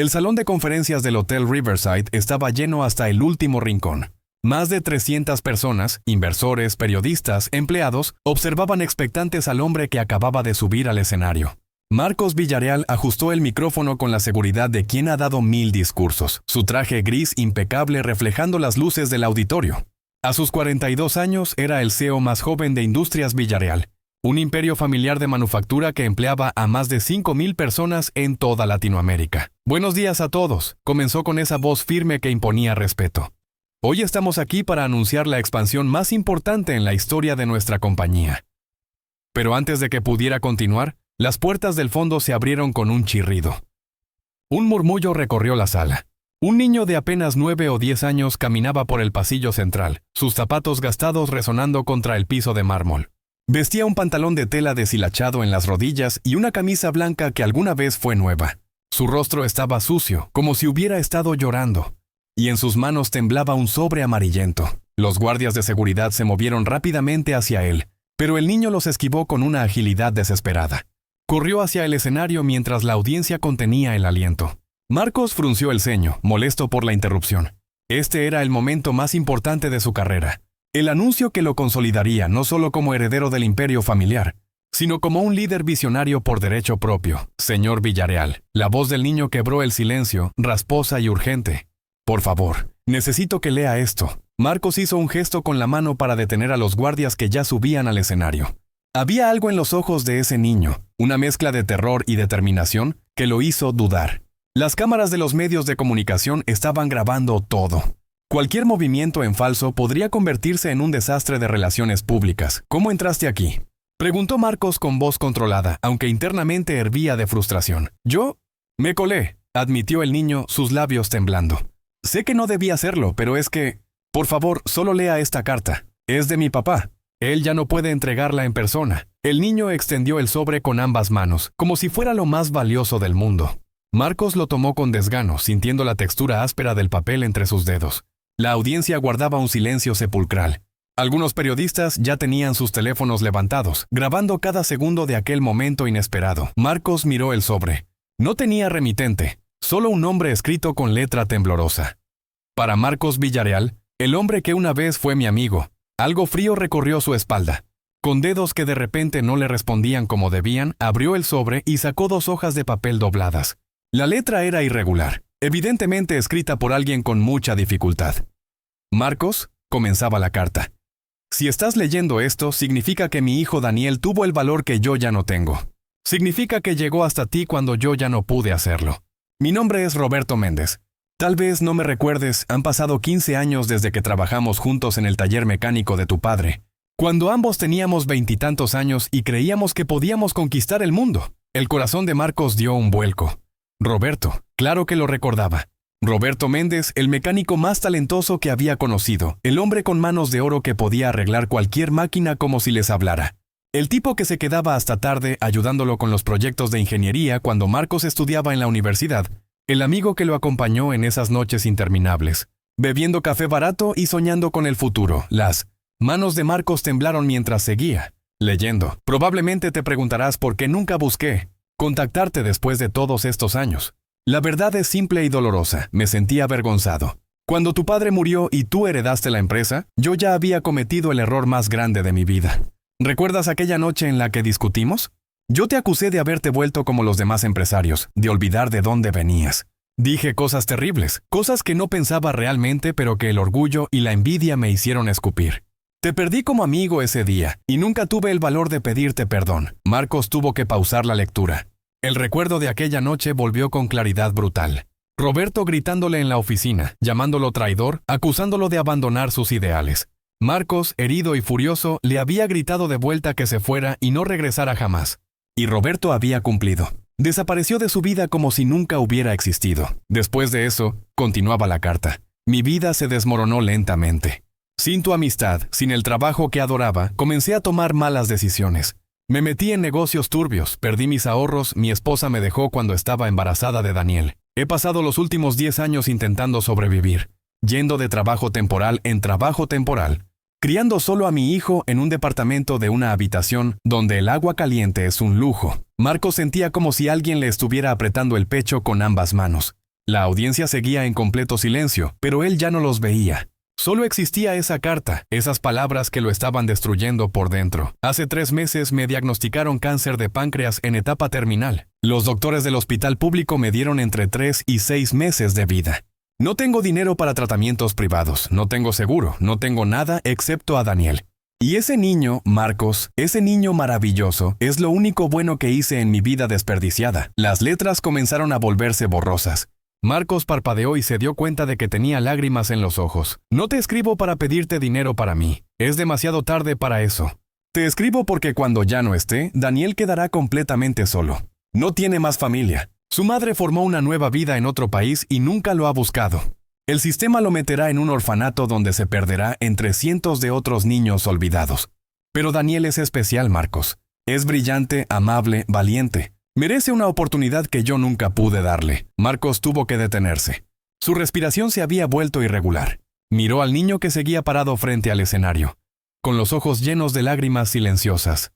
El salón de conferencias del Hotel Riverside estaba lleno hasta el último rincón. Más de 300 personas, inversores, periodistas, empleados, observaban expectantes al hombre que acababa de subir al escenario. Marcos Villarreal ajustó el micrófono con la seguridad de quien ha dado 1000 discursos, su traje gris impecable reflejando las luces del auditorio. A sus 42 años era el CEO más joven de Industrias Villarreal, un imperio familiar de manufactura que empleaba a más de 5,000 personas en toda Latinoamérica. Buenos días a todos, comenzó con esa voz firme que imponía respeto. Hoy estamos aquí para anunciar la expansión más importante en la historia de nuestra compañía. Pero antes de que pudiera continuar, las puertas del fondo se abrieron con un chirrido. Un murmullo recorrió la sala. Un niño de apenas 9 o 10 años caminaba por el pasillo central, sus zapatos gastados resonando contra el piso de mármol. Vestía un pantalón de tela deshilachado en las rodillas y una camisa blanca que alguna vez fue nueva. Su rostro estaba sucio, como si hubiera estado llorando, y en sus manos temblaba un sobre amarillento. Los guardias de seguridad se movieron rápidamente hacia él, pero el niño los esquivó con una agilidad desesperada. Corrió hacia el escenario mientras la audiencia contenía el aliento. Marcos frunció el ceño, molesto por la interrupción. Este era el momento más importante de su carrera. El anuncio que lo consolidaría no solo como heredero del imperio familiar, sino como un líder visionario por derecho propio. Señor Villarreal, la voz del niño quebró el silencio, rasposa y urgente. Por favor, necesito que lea esto. Marcos hizo un gesto con la mano para detener a los guardias que ya subían al escenario. Había algo en los ojos de ese niño, una mezcla de terror y determinación que lo hizo dudar. Las cámaras de los medios de comunicación estaban grabando todo. Cualquier movimiento en falso podría convertirse en un desastre de relaciones públicas. ¿Cómo entraste aquí?, preguntó Marcos con voz controlada, aunque internamente hervía de frustración. Yo me colé, admitió el niño, sus labios temblando. Sé que no debía hacerlo, pero es que... Por favor, solo lea esta carta. Es de mi papá. Él ya no puede entregarla en persona. El niño extendió el sobre con ambas manos, como si fuera lo más valioso del mundo. Marcos lo tomó con desgano, sintiendo la textura áspera del papel entre sus dedos. La audiencia guardaba un silencio sepulcral. Algunos periodistas ya tenían sus teléfonos levantados, grabando cada segundo de aquel momento inesperado. Marcos miró el sobre. No tenía remitente, solo un nombre escrito con letra temblorosa. Para Marcos Villarreal, el hombre que una vez fue mi amigo. Algo frío recorrió su espalda. Con dedos que de repente no le respondían como debían, abrió el sobre y sacó 2 hojas de papel dobladas. La letra era irregular, evidentemente escrita por alguien con mucha dificultad. Marcos, comenzaba la carta. Si estás leyendo esto, significa que mi hijo Daniel tuvo el valor que yo ya no tengo. Significa que llegó hasta ti cuando yo ya no pude hacerlo. Mi nombre es Roberto Méndez. Tal vez no me recuerdes, han pasado 15 años desde que trabajamos juntos en el taller mecánico de tu padre. Cuando ambos teníamos 20 y tantos años y creíamos que podíamos conquistar el mundo. El corazón de Marcos dio un vuelco. Roberto, claro que lo recordaba. Roberto Méndez, el mecánico más talentoso que había conocido, el hombre con manos de oro que podía arreglar cualquier máquina como si les hablara. El tipo que se quedaba hasta tarde ayudándolo con los proyectos de ingeniería cuando Marcos estudiaba en la universidad, el amigo que lo acompañó en esas noches interminables, bebiendo café barato y soñando con el futuro. Las manos de Marcos temblaron mientras seguía, leyendo. Probablemente te preguntarás por qué nunca busqué contactarte después de todos estos años. La verdad es simple y dolorosa, me sentí avergonzado. Cuando tu padre murió y tú heredaste la empresa, yo ya había cometido el error más grande de mi vida. ¿Recuerdas aquella noche en la que discutimos? Yo te acusé de haberte vuelto como los demás empresarios, de olvidar de dónde venías. Dije cosas terribles, cosas que no pensaba realmente, pero que el orgullo y la envidia me hicieron escupir. Te perdí como amigo ese día, y nunca tuve el valor de pedirte perdón. Marcos tuvo que pausar la lectura. El recuerdo de aquella noche volvió con claridad brutal. Roberto gritándole en la oficina, llamándolo traidor, acusándolo de abandonar sus ideales. Marcos, herido y furioso, le había gritado de vuelta que se fuera y no regresara jamás. Y Roberto había cumplido. Desapareció de su vida como si nunca hubiera existido. Después de eso, continuaba la carta. Mi vida se desmoronó lentamente. Sin tu amistad, sin el trabajo que adoraba, comencé a tomar malas decisiones. Me metí en negocios turbios, perdí mis ahorros, mi esposa me dejó cuando estaba embarazada de Daniel. He pasado los últimos 10 años intentando sobrevivir, yendo de trabajo temporal en trabajo temporal, criando solo a mi hijo en un departamento de una habitación donde el agua caliente es un lujo. Marcos sentía como si alguien le estuviera apretando el pecho con ambas manos. La audiencia seguía en completo silencio, pero él ya no los veía. Solo existía esa carta, esas palabras que lo estaban destruyendo por dentro. Hace 3 meses me diagnosticaron cáncer de páncreas en etapa terminal. Los doctores del hospital público me dieron entre 3 y 6 meses de vida. No tengo dinero para tratamientos privados, no tengo seguro, no tengo nada excepto a Daniel. Y ese niño, Marcos, ese niño maravilloso, es lo único bueno que hice en mi vida desperdiciada. Las letras comenzaron a volverse borrosas. Marcos parpadeó y se dio cuenta de que tenía lágrimas en los ojos. No te escribo para pedirte dinero para mí. Es demasiado tarde para eso. Te escribo porque cuando ya no esté, Daniel quedará completamente solo. No tiene más familia. Su madre formó una nueva vida en otro país y nunca lo ha buscado. El sistema lo meterá en un orfanato donde se perderá entre cientos de otros niños olvidados. Pero Daniel es especial, Marcos. Es brillante, amable, valiente. Merece una oportunidad que yo nunca pude darle. Marcos tuvo que detenerse. Su respiración se había vuelto irregular. Miró al niño que seguía parado frente al escenario, con los ojos llenos de lágrimas silenciosas.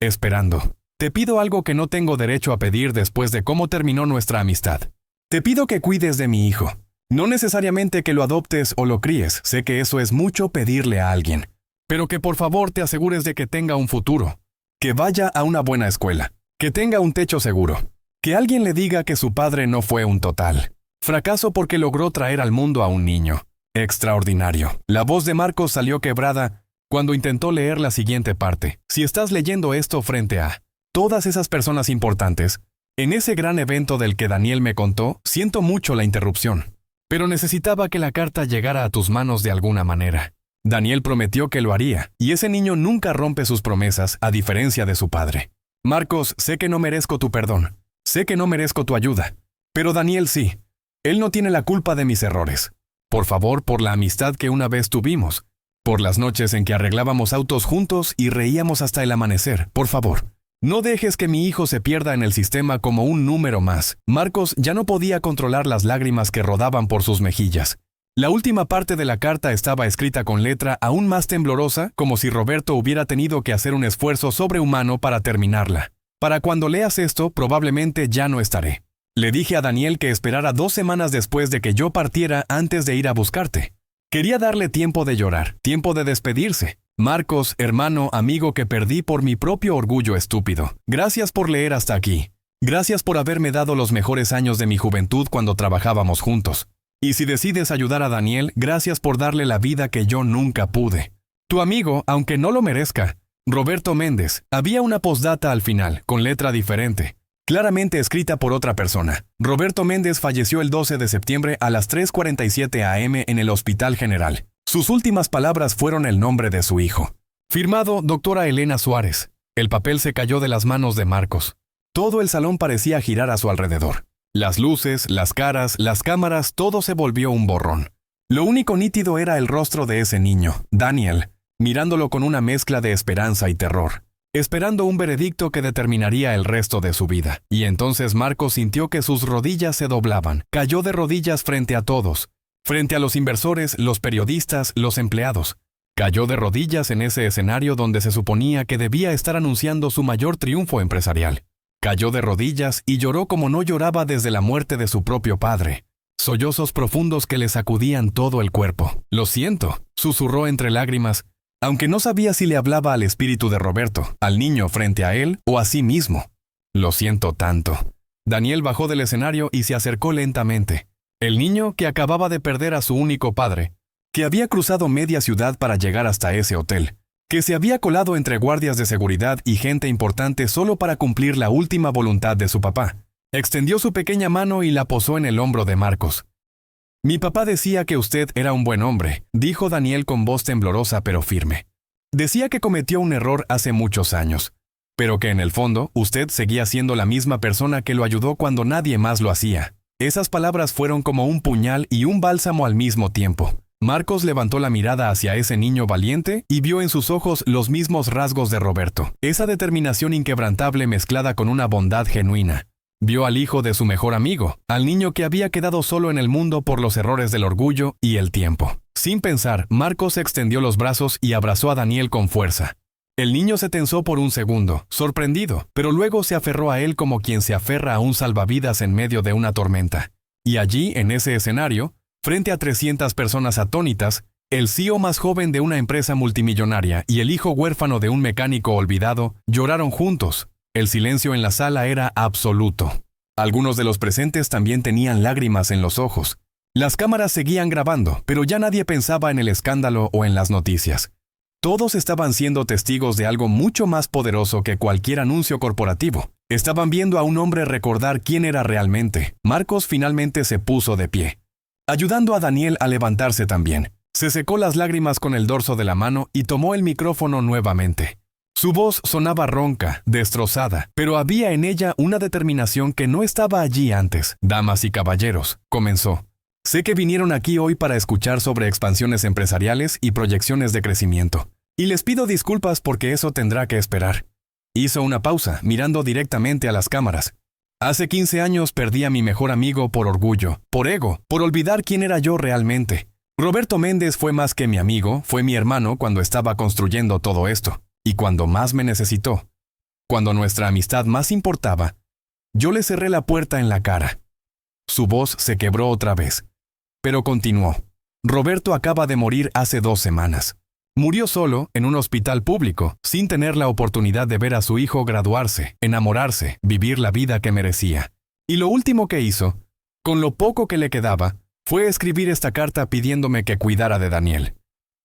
Esperando. Te pido algo que no tengo derecho a pedir después de cómo terminó nuestra amistad. Te pido que cuides de mi hijo. No necesariamente que lo adoptes o lo críes, sé que eso es mucho pedirle a alguien. Pero que por favor te asegures de que tenga un futuro. Que vaya a una buena escuela. Que tenga un techo seguro. Que alguien le diga que su padre no fue un total fracaso porque logró traer al mundo a un niño extraordinario. La voz de Marcos salió quebrada cuando intentó leer la siguiente parte. Si estás leyendo esto frente a todas esas personas importantes, en ese gran evento del que Daniel me contó, siento mucho la interrupción. Pero necesitaba que la carta llegara a tus manos de alguna manera. Daniel prometió que lo haría, y ese niño nunca rompe sus promesas, a diferencia de su padre. Marcos, sé que no merezco tu perdón. Sé que no merezco tu ayuda. Pero Daniel sí. Él no tiene la culpa de mis errores. Por favor, por la amistad que una vez tuvimos. Por las noches en que arreglábamos autos juntos y reíamos hasta el amanecer. Por favor, no dejes que mi hijo se pierda en el sistema como un número más. Marcos ya no podía controlar las lágrimas que rodaban por sus mejillas. La última parte de la carta estaba escrita con letra aún más temblorosa, como si Roberto hubiera tenido que hacer un esfuerzo sobrehumano para terminarla. Para cuando leas esto, probablemente ya no estaré. Le dije a Daniel que esperara 2 semanas después de que yo partiera antes de ir a buscarte. Quería darle tiempo de llorar, tiempo de despedirse. Marcos, hermano, amigo que perdí por mi propio orgullo estúpido. Gracias por leer hasta aquí. Gracias por haberme dado los mejores años de mi juventud cuando trabajábamos juntos. Y si decides ayudar a Daniel, gracias por darle la vida que yo nunca pude. Tu amigo, aunque no lo merezca, Roberto Méndez. Había una postdata al final, con letra diferente, claramente escrita por otra persona. Roberto Méndez falleció el 12 de septiembre a las 3:47 a.m. en el Hospital General. Sus últimas palabras fueron el nombre de su hijo. Firmado, doctora Elena Suárez. El papel se cayó de las manos de Marcos. Todo el salón parecía girar a su alrededor. Las luces, las caras, las cámaras, todo se volvió un borrón. Lo único nítido era el rostro de ese niño, Daniel, mirándolo con una mezcla de esperanza y terror, esperando un veredicto que determinaría el resto de su vida. Y entonces Marcos sintió que sus rodillas se doblaban, cayó de rodillas frente a todos, frente a los inversores, los periodistas, los empleados. Cayó de rodillas en ese escenario donde se suponía que debía estar anunciando su mayor triunfo empresarial. Cayó de rodillas y lloró como no lloraba desde la muerte de su propio padre. Sollozos profundos que le sacudían todo el cuerpo. Lo siento, susurró entre lágrimas, aunque no sabía si le hablaba al espíritu de Roberto, al niño frente a él o a sí mismo. Lo siento tanto. Daniel bajó del escenario y se acercó lentamente. El niño, que acababa de perder a su único padre, que había cruzado media ciudad para llegar hasta ese hotel, que se había colado entre guardias de seguridad y gente importante solo para cumplir la última voluntad de su papá. Extendió su pequeña mano y la posó en el hombro de Marcos. Mi papá decía que usted era un buen hombre, dijo Daniel con voz temblorosa pero firme. Decía que cometió un error hace muchos años, pero que en el fondo usted seguía siendo la misma persona que lo ayudó cuando nadie más lo hacía. Esas palabras fueron como un puñal y un bálsamo al mismo tiempo. Marcos levantó la mirada hacia ese niño valiente y vio en sus ojos los mismos rasgos de Roberto, esa determinación inquebrantable mezclada con una bondad genuina. Vio al hijo de su mejor amigo, al niño que había quedado solo en el mundo por los errores del orgullo y el tiempo. Sin pensar, Marcos extendió los brazos y abrazó a Daniel con fuerza. El niño se tensó por un segundo, sorprendido, pero luego se aferró a él como quien se aferra a un salvavidas en medio de una tormenta. Y allí, en ese escenario, frente a 300 personas atónitas, el CEO más joven de una empresa multimillonaria y el hijo huérfano de un mecánico olvidado lloraron juntos. El silencio en la sala era absoluto. Algunos de los presentes también tenían lágrimas en los ojos. Las cámaras seguían grabando, pero ya nadie pensaba en el escándalo o en las noticias. Todos estaban siendo testigos de algo mucho más poderoso que cualquier anuncio corporativo. Estaban viendo a un hombre recordar quién era realmente. Marcos finalmente se puso de pie, ayudando a Daniel a levantarse también. Se secó las lágrimas con el dorso de la mano y tomó el micrófono nuevamente. Su voz sonaba ronca, destrozada, pero había en ella una determinación que no estaba allí antes. Damas y caballeros, comenzó. Sé que vinieron aquí hoy para escuchar sobre expansiones empresariales y proyecciones de crecimiento. Y les pido disculpas porque eso tendrá que esperar. Hizo una pausa, mirando directamente a las cámaras. Hace 15 años perdí a mi mejor amigo por orgullo, por ego, por olvidar quién era yo realmente. Roberto Méndez fue más que mi amigo, fue mi hermano cuando estaba construyendo todo esto. Y cuando más me necesitó, cuando nuestra amistad más importaba, yo le cerré la puerta en la cara. Su voz se quebró otra vez, pero continuó. Roberto acaba de morir hace 2 semanas. Murió solo, en un hospital público, sin tener la oportunidad de ver a su hijo graduarse, enamorarse, vivir la vida que merecía. Y lo último que hizo, con lo poco que le quedaba, fue escribir esta carta pidiéndome que cuidara de Daniel.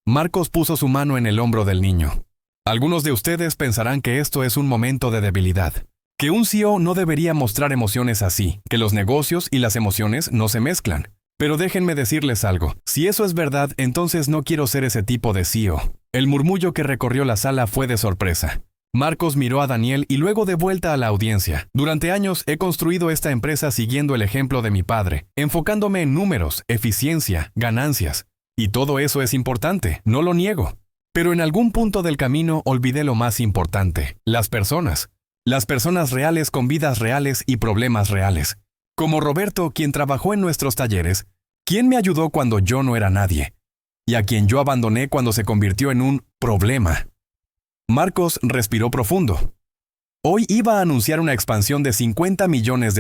Marcos puso su mano en el hombro del niño. Algunos de ustedes pensarán que esto es un momento de debilidad, que un CEO no debería mostrar emociones así, que los negocios y las emociones no se mezclan. Pero déjenme decirles algo, si eso es verdad, entonces no quiero ser ese tipo de CEO. El murmullo que recorrió la sala fue de sorpresa. Marcos miró a Daniel y luego de vuelta a la audiencia. Durante años he construido esta empresa siguiendo el ejemplo de mi padre, enfocándome en números, eficiencia, ganancias. Y todo eso es importante, no lo niego. Pero en algún punto del camino olvidé lo más importante, las personas. Las personas reales con vidas reales y problemas reales. Como Roberto, quien trabajó en nuestros talleres, quien me ayudó cuando yo no era nadie, y a quien yo abandoné cuando se convirtió en un problema. Marcos respiró profundo. Hoy iba a anunciar una expansión de $50 millones.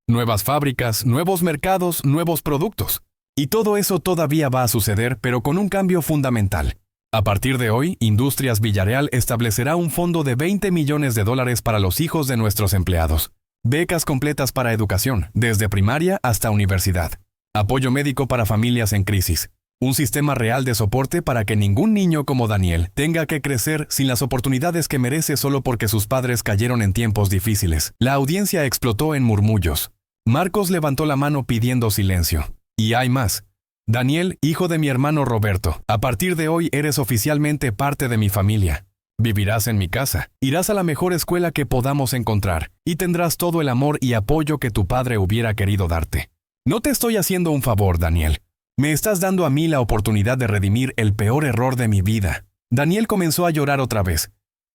Nuevas fábricas, nuevos mercados, nuevos productos. Y todo eso todavía va a suceder, pero con un cambio fundamental. A partir de hoy, Industrias Villarreal establecerá un fondo de $20 millones para los hijos de nuestros empleados. Becas completas para educación, desde primaria hasta universidad. Apoyo médico para familias en crisis. Un sistema real de soporte para que ningún niño como Daniel tenga que crecer sin las oportunidades que merece solo porque sus padres cayeron en tiempos difíciles. La audiencia explotó en murmullos. Marcos levantó la mano pidiendo silencio. Y hay más. Daniel, hijo de mi hermano Roberto, a partir de hoy eres oficialmente parte de mi familia. Vivirás en mi casa, irás a la mejor escuela que podamos encontrar, y tendrás todo el amor y apoyo que tu padre hubiera querido darte. No te estoy haciendo un favor, Daniel. Me estás dando a mí la oportunidad de redimir el peor error de mi vida. Daniel comenzó a llorar otra vez,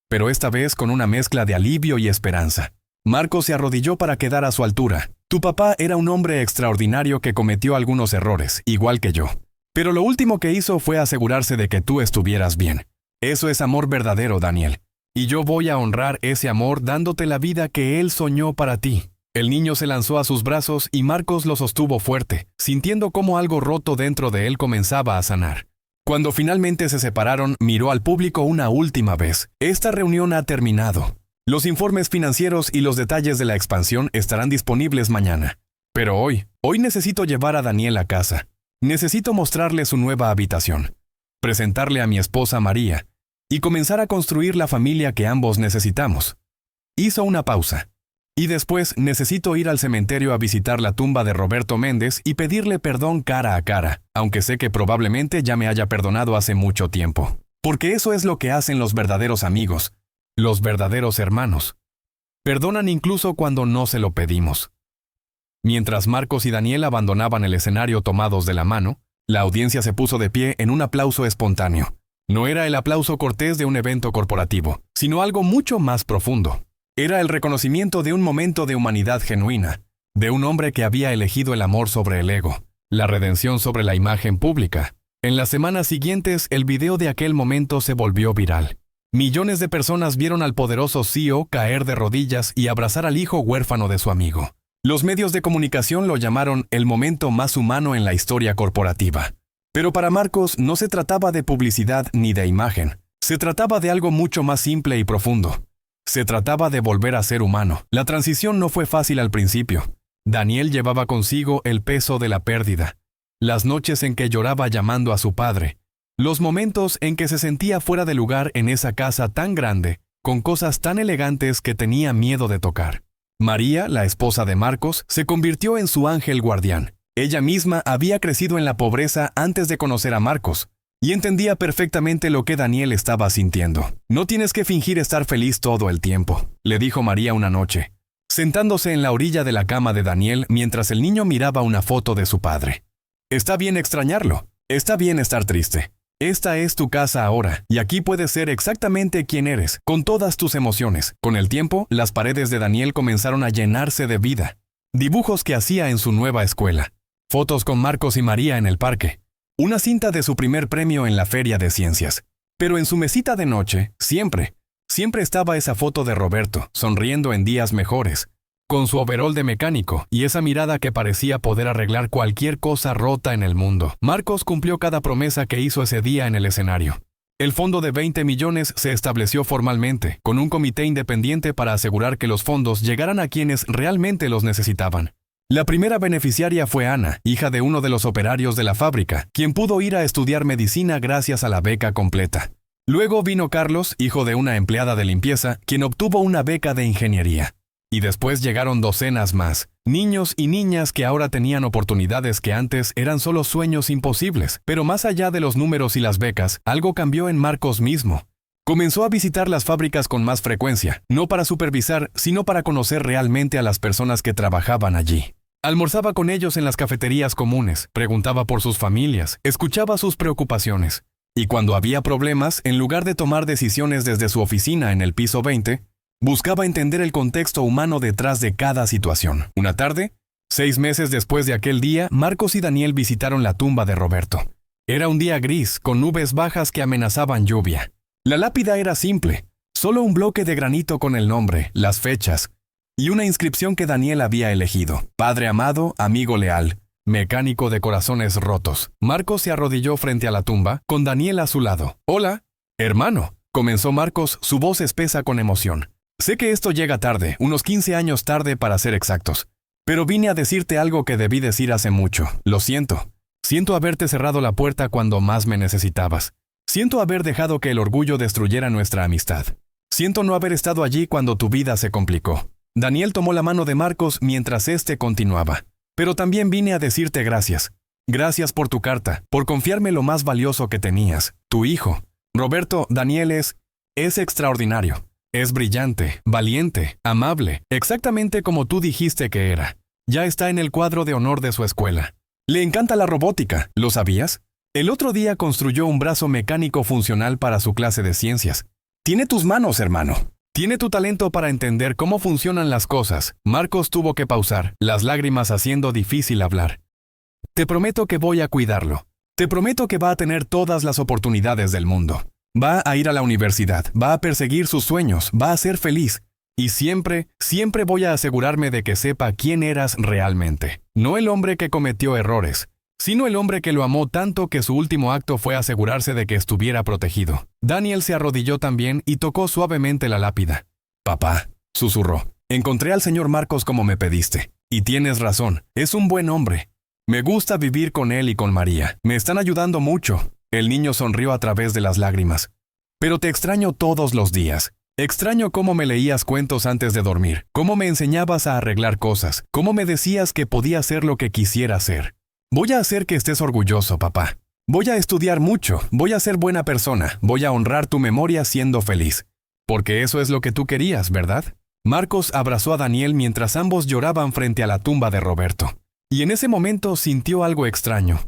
pero esta vez con una mezcla de alivio y esperanza. Marcos se arrodilló para quedar a su altura. Tu papá era un hombre extraordinario que cometió algunos errores, igual que yo. Pero lo último que hizo fue asegurarse de que tú estuvieras bien. Eso es amor verdadero, Daniel. Y yo voy a honrar ese amor dándote la vida que él soñó para ti. El niño se lanzó a sus brazos y Marcos lo sostuvo fuerte, sintiendo cómo algo roto dentro de él comenzaba a sanar. Cuando finalmente se separaron, miró al público una última vez. Esta reunión ha terminado. Los informes financieros y los detalles de la expansión estarán disponibles mañana. Pero hoy necesito llevar a Daniel a casa. Necesito mostrarle su nueva habitación, presentarle a mi esposa María, y comenzar a construir la familia que ambos necesitamos. Hizo una pausa. Y después necesito ir al cementerio a visitar la tumba de Roberto Méndez y pedirle perdón cara a cara, aunque sé que probablemente ya me haya perdonado hace mucho tiempo. Porque eso es lo que hacen los verdaderos amigos, los verdaderos hermanos. Perdonan incluso cuando no se lo pedimos. Mientras Marcos y Daniel abandonaban el escenario tomados de la mano, la audiencia se puso de pie en un aplauso espontáneo. No era el aplauso cortés de un evento corporativo, sino algo mucho más profundo. Era el reconocimiento de un momento de humanidad genuina, de un hombre que había elegido el amor sobre el ego, la redención sobre la imagen pública. En las semanas siguientes, el video de aquel momento se volvió viral. Millones de personas vieron al poderoso CEO caer de rodillas y abrazar al hijo huérfano de su amigo. Los medios de comunicación lo llamaron el momento más humano en la historia corporativa. Pero para Marcos no se trataba de publicidad ni de imagen. Se trataba de algo mucho más simple y profundo. Se trataba de volver a ser humano. La transición no fue fácil al principio. Daniel llevaba consigo el peso de la pérdida, las noches en que lloraba llamando a su padre, los momentos en que se sentía fuera de lugar en esa casa tan grande, con cosas tan elegantes que tenía miedo de tocar. María, la esposa de Marcos, se convirtió en su ángel guardián. Ella misma había crecido en la pobreza antes de conocer a Marcos, y entendía perfectamente lo que Daniel estaba sintiendo. «No tienes que fingir estar feliz todo el tiempo», le dijo María una noche, sentándose en la orilla de la cama de Daniel mientras el niño miraba una foto de su padre. «Está bien extrañarlo, está bien estar triste. Esta es tu casa ahora, y aquí puedes ser exactamente quien eres, con todas tus emociones». Con el tiempo, las paredes de Daniel comenzaron a llenarse de vida. Dibujos que hacía en su nueva escuela, fotos con Marcos y María en el parque, una cinta de su primer premio en la feria de ciencias. Pero en su mesita de noche, siempre estaba esa foto de Roberto, sonriendo en días mejores, con su overol de mecánico y esa mirada que parecía poder arreglar cualquier cosa rota en el mundo. Marcos cumplió cada promesa que hizo ese día en el escenario. El fondo de 20 millones se estableció formalmente, con un comité independiente para asegurar que los fondos llegaran a quienes realmente los necesitaban. La primera beneficiaria fue Ana, hija de uno de los operarios de la fábrica, quien pudo ir a estudiar medicina gracias a la beca completa. Luego vino Carlos, hijo de una empleada de limpieza, quien obtuvo una beca de ingeniería. Y después llegaron docenas más, niños y niñas que ahora tenían oportunidades que antes eran solo sueños imposibles. Pero más allá de los números y las becas, algo cambió en Marcos mismo. Comenzó a visitar las fábricas con más frecuencia, no para supervisar, sino para conocer realmente a las personas que trabajaban allí. Almorzaba con ellos en las cafeterías comunes, preguntaba por sus familias, escuchaba sus preocupaciones. Y cuando había problemas, en lugar de tomar decisiones desde su oficina en el piso 20, buscaba entender el contexto humano detrás de cada situación. Una tarde, 6 meses después de aquel día, Marcos y Daniel visitaron la tumba de Roberto. Era un día gris, con nubes bajas que amenazaban lluvia. La lápida era simple, solo un bloque de granito con el nombre, las fechas, y una inscripción que Daniel había elegido: Padre amado, amigo leal, mecánico de corazones rotos. Marcos se arrodilló frente a la tumba, con Daniel a su lado. «Hola, hermano», comenzó Marcos, su voz espesa con emoción. «Sé que esto llega tarde, unos 15 años tarde para ser exactos, pero vine a decirte algo que debí decir hace mucho. Lo siento. Siento haberte cerrado la puerta cuando más me necesitabas. Siento haber dejado que el orgullo destruyera nuestra amistad. Siento no haber estado allí cuando tu vida se complicó». Daniel tomó la mano de Marcos mientras éste continuaba. «Pero también vine a decirte gracias. Gracias por tu carta, por confiarme lo más valioso que tenías, tu hijo. Roberto, Daniel es extraordinario. Es brillante, valiente, amable, exactamente como tú dijiste que era. Ya está en el cuadro de honor de su escuela. Le encanta la robótica, ¿lo sabías? El otro día construyó un brazo mecánico funcional para su clase de ciencias. Tiene tus manos, hermano. Tiene tu talento para entender cómo funcionan las cosas». Marcos tuvo que pausar, las lágrimas haciendo difícil hablar. «Te prometo que voy a cuidarlo. Te prometo que va a tener todas las oportunidades del mundo. Va a ir a la universidad, va a perseguir sus sueños, va a ser feliz. Y siempre voy a asegurarme de que sepa quién eras realmente. No el hombre que cometió errores, sino el hombre que lo amó tanto que su último acto fue asegurarse de que estuviera protegido». Daniel se arrodilló también y tocó suavemente la lápida. «Papá», susurró, «encontré al señor Marcos como me pediste. Y tienes razón, es un buen hombre. Me gusta vivir con él y con María. Me están ayudando mucho». El niño sonrió a través de las lágrimas. «Pero te extraño todos los días. Extraño cómo me leías cuentos antes de dormir, cómo me enseñabas a arreglar cosas, cómo me decías que podía hacer lo que quisiera hacer. Voy a hacer que estés orgulloso, papá. Voy a estudiar mucho, voy a ser buena persona, voy a honrar tu memoria siendo feliz. Porque eso es lo que tú querías, ¿verdad?». Marcos abrazó a Daniel mientras ambos lloraban frente a la tumba de Roberto. Y en ese momento sintió algo extraño.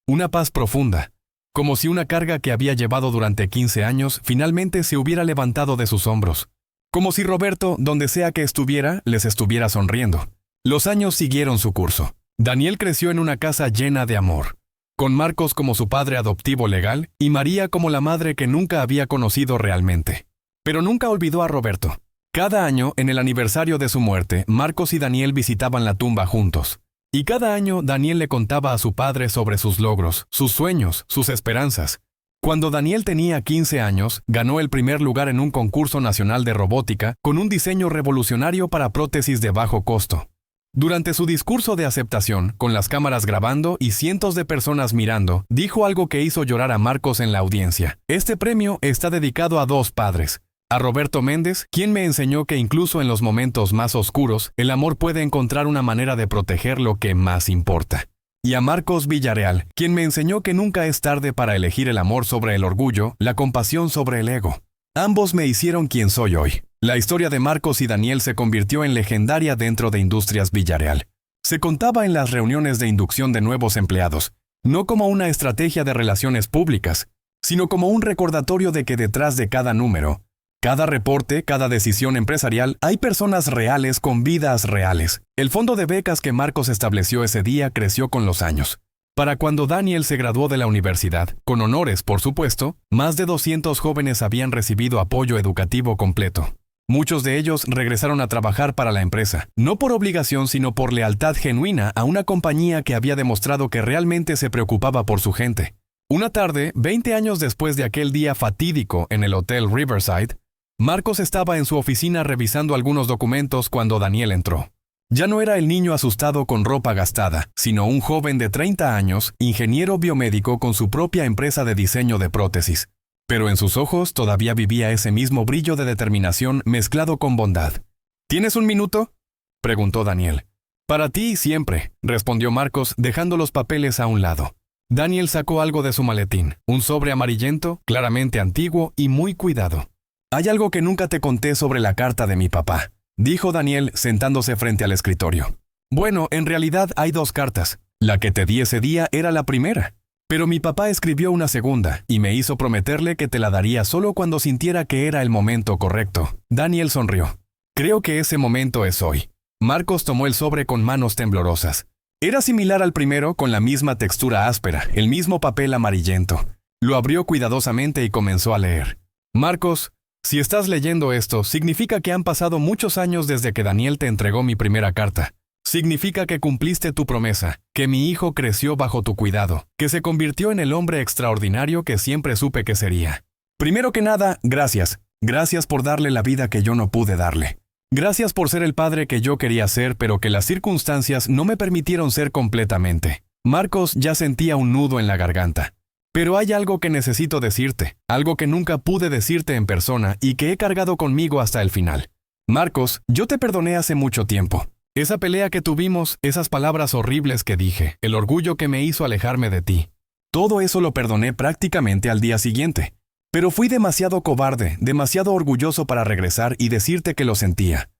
Una paz profunda, como si una carga que había llevado durante 15 años finalmente se hubiera levantado de sus hombros. Como si Roberto, donde sea que estuviera, les estuviera sonriendo. Los años siguieron su curso. Daniel creció en una casa llena de amor, con Marcos como su padre adoptivo legal y María como la madre que nunca había conocido realmente. Pero nunca olvidó a Roberto. Cada año, en el aniversario de su muerte, Marcos y Daniel visitaban la tumba juntos. Y cada año Daniel le contaba a su padre sobre sus logros, sus sueños, sus esperanzas. Cuando Daniel tenía 15 años, ganó el primer lugar en un concurso nacional de robótica con un diseño revolucionario para prótesis de bajo costo. Durante su discurso de aceptación, con las cámaras grabando y cientos de personas mirando, dijo algo que hizo llorar a Marcos en la audiencia. Este premio está dedicado a dos padres. A Roberto Méndez, quien me enseñó que incluso en los momentos más oscuros, el amor puede encontrar una manera de proteger lo que más importa. Y a Marcos Villarreal, quien me enseñó que nunca es tarde para elegir el amor sobre el orgullo, la compasión sobre el ego. Ambos me hicieron quien soy hoy. La historia de Marcos y Daniel se convirtió en legendaria dentro de Industrias Villarreal. Se contaba en las reuniones de inducción de nuevos empleados, no como una estrategia de relaciones públicas, sino como un recordatorio de que detrás de cada número, cada reporte, cada decisión empresarial, hay personas reales con vidas reales. El fondo de becas que Marcos estableció ese día creció con los años. Para cuando Daniel se graduó de la universidad, con honores por supuesto, más de 200 jóvenes habían recibido apoyo educativo completo. Muchos de ellos regresaron a trabajar para la empresa, no por obligación sino por lealtad genuina a una compañía que había demostrado que realmente se preocupaba por su gente. Una tarde, 20 años después de aquel día fatídico en el Hotel Riverside, Marcos estaba en su oficina revisando algunos documentos cuando Daniel entró. Ya no era el niño asustado con ropa gastada, sino un joven de 30 años, ingeniero biomédico con su propia empresa de diseño de prótesis. Pero en sus ojos todavía vivía ese mismo brillo de determinación mezclado con bondad. ¿Tienes un minuto?, preguntó Daniel. Para ti siempre, respondió Marcos dejando los papeles a un lado. Daniel sacó algo de su maletín, un sobre amarillento, claramente antiguo y muy cuidado. Hay algo que nunca te conté sobre la carta de mi papá, dijo Daniel sentándose frente al escritorio. Bueno, en realidad hay dos cartas. La que te di ese día era la primera. Pero mi papá escribió una segunda y me hizo prometerle que te la daría solo cuando sintiera que era el momento correcto. Daniel sonrió. Creo que ese momento es hoy. Marcos tomó el sobre con manos temblorosas. Era similar al primero con la misma textura áspera, el mismo papel amarillento. Lo abrió cuidadosamente y comenzó a leer. Marcos, si estás leyendo esto, significa que han pasado muchos años desde que Daniel te entregó mi primera carta. Significa que cumpliste tu promesa, que mi hijo creció bajo tu cuidado, que se convirtió en el hombre extraordinario que siempre supe que sería. Primero que nada, gracias. Gracias por darle la vida que yo no pude darle. Gracias por ser el padre que yo quería ser, pero que las circunstancias no me permitieron ser completamente. Marcos ya sentía un nudo en la garganta. Pero hay algo que necesito decirte, algo que nunca pude decirte en persona y que he cargado conmigo hasta el final. Marcos, yo te perdoné hace mucho tiempo. Esa pelea que tuvimos, esas palabras horribles que dije, el orgullo que me hizo alejarme de ti. Todo eso lo perdoné prácticamente al día siguiente. Pero fui demasiado cobarde, demasiado orgulloso para regresar y decirte que lo sentía.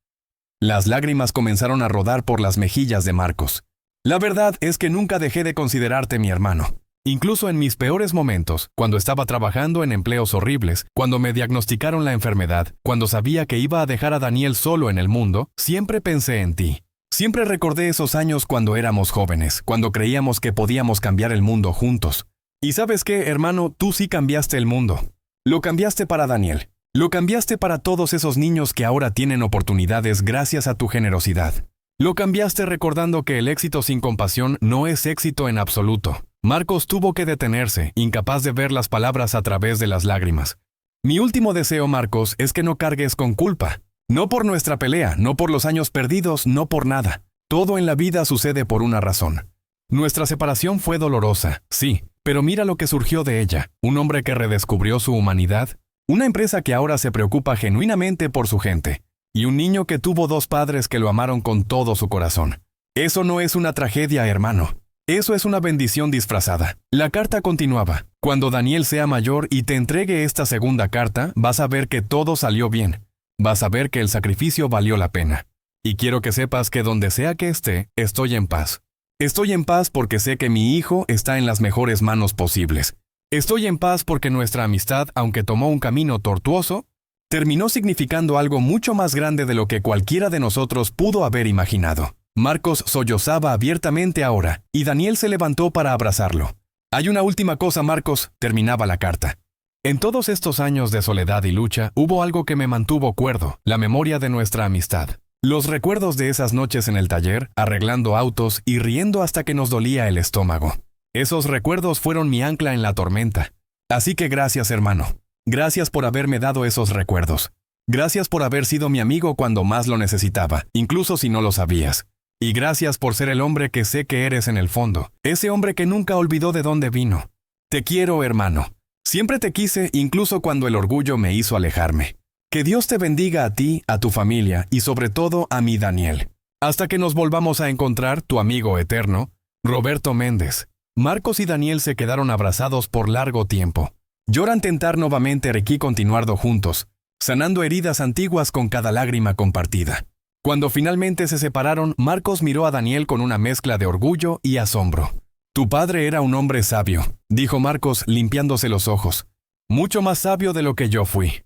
Las lágrimas comenzaron a rodar por las mejillas de Marcos. La verdad es que nunca dejé de considerarte mi hermano. Incluso en mis peores momentos, cuando estaba trabajando en empleos horribles, cuando me diagnosticaron la enfermedad, cuando sabía que iba a dejar a Daniel solo en el mundo, siempre pensé en ti. Siempre recordé esos años cuando éramos jóvenes, cuando creíamos que podíamos cambiar el mundo juntos. Y ¿sabes qué, hermano? Tú sí cambiaste el mundo. Lo cambiaste para Daniel. Lo cambiaste para todos esos niños que ahora tienen oportunidades gracias a tu generosidad. Lo cambiaste recordando que el éxito sin compasión no es éxito en absoluto. Marcos tuvo que detenerse, incapaz de ver las palabras a través de las lágrimas. Mi último deseo, Marcos, es que no cargues con culpa. No por nuestra pelea, no por los años perdidos, no por nada. Todo en la vida sucede por una razón. Nuestra separación fue dolorosa, sí, pero mira lo que surgió de ella. Un hombre que redescubrió su humanidad, una empresa que ahora se preocupa genuinamente por su gente, y un niño que tuvo dos padres que lo amaron con todo su corazón. Eso no es una tragedia, hermano. Eso es una bendición disfrazada. La carta continuaba. Cuando Daniel sea mayor y te entregue esta segunda carta, vas a ver que todo salió bien. Vas a ver que el sacrificio valió la pena. Y quiero que sepas que donde sea que esté, estoy en paz. Estoy en paz porque sé que mi hijo está en las mejores manos posibles. Estoy en paz porque nuestra amistad, aunque tomó un camino tortuoso, terminó significando algo mucho más grande de lo que cualquiera de nosotros pudo haber imaginado. Marcos sollozaba abiertamente ahora, y Daniel se levantó para abrazarlo. Hay una última cosa, Marcos, terminaba la carta. En todos estos años de soledad y lucha, hubo algo que me mantuvo cuerdo, la memoria de nuestra amistad. Los recuerdos de esas noches en el taller, arreglando autos y riendo hasta que nos dolía el estómago. Esos recuerdos fueron mi ancla en la tormenta. Así que gracias, hermano. Gracias por haberme dado esos recuerdos. Gracias por haber sido mi amigo cuando más lo necesitaba, incluso si no lo sabías. Y gracias por ser el hombre que sé que eres en el fondo, ese hombre que nunca olvidó de dónde vino. Te quiero, hermano. Siempre te quise, incluso cuando el orgullo me hizo alejarme. Que Dios te bendiga a ti, a tu familia y sobre todo a mi Daniel. Hasta que nos volvamos a encontrar, tu amigo eterno, Roberto Méndez. Marcos y Daniel se quedaron abrazados por largo tiempo. Lloran tentar nuevamente requí continuando juntos, sanando heridas antiguas con cada lágrima compartida. Cuando finalmente se separaron, Marcos miró a Daniel con una mezcla de orgullo y asombro. Tu padre era un hombre sabio, dijo Marcos limpiándose los ojos. Mucho más sabio de lo que yo fui.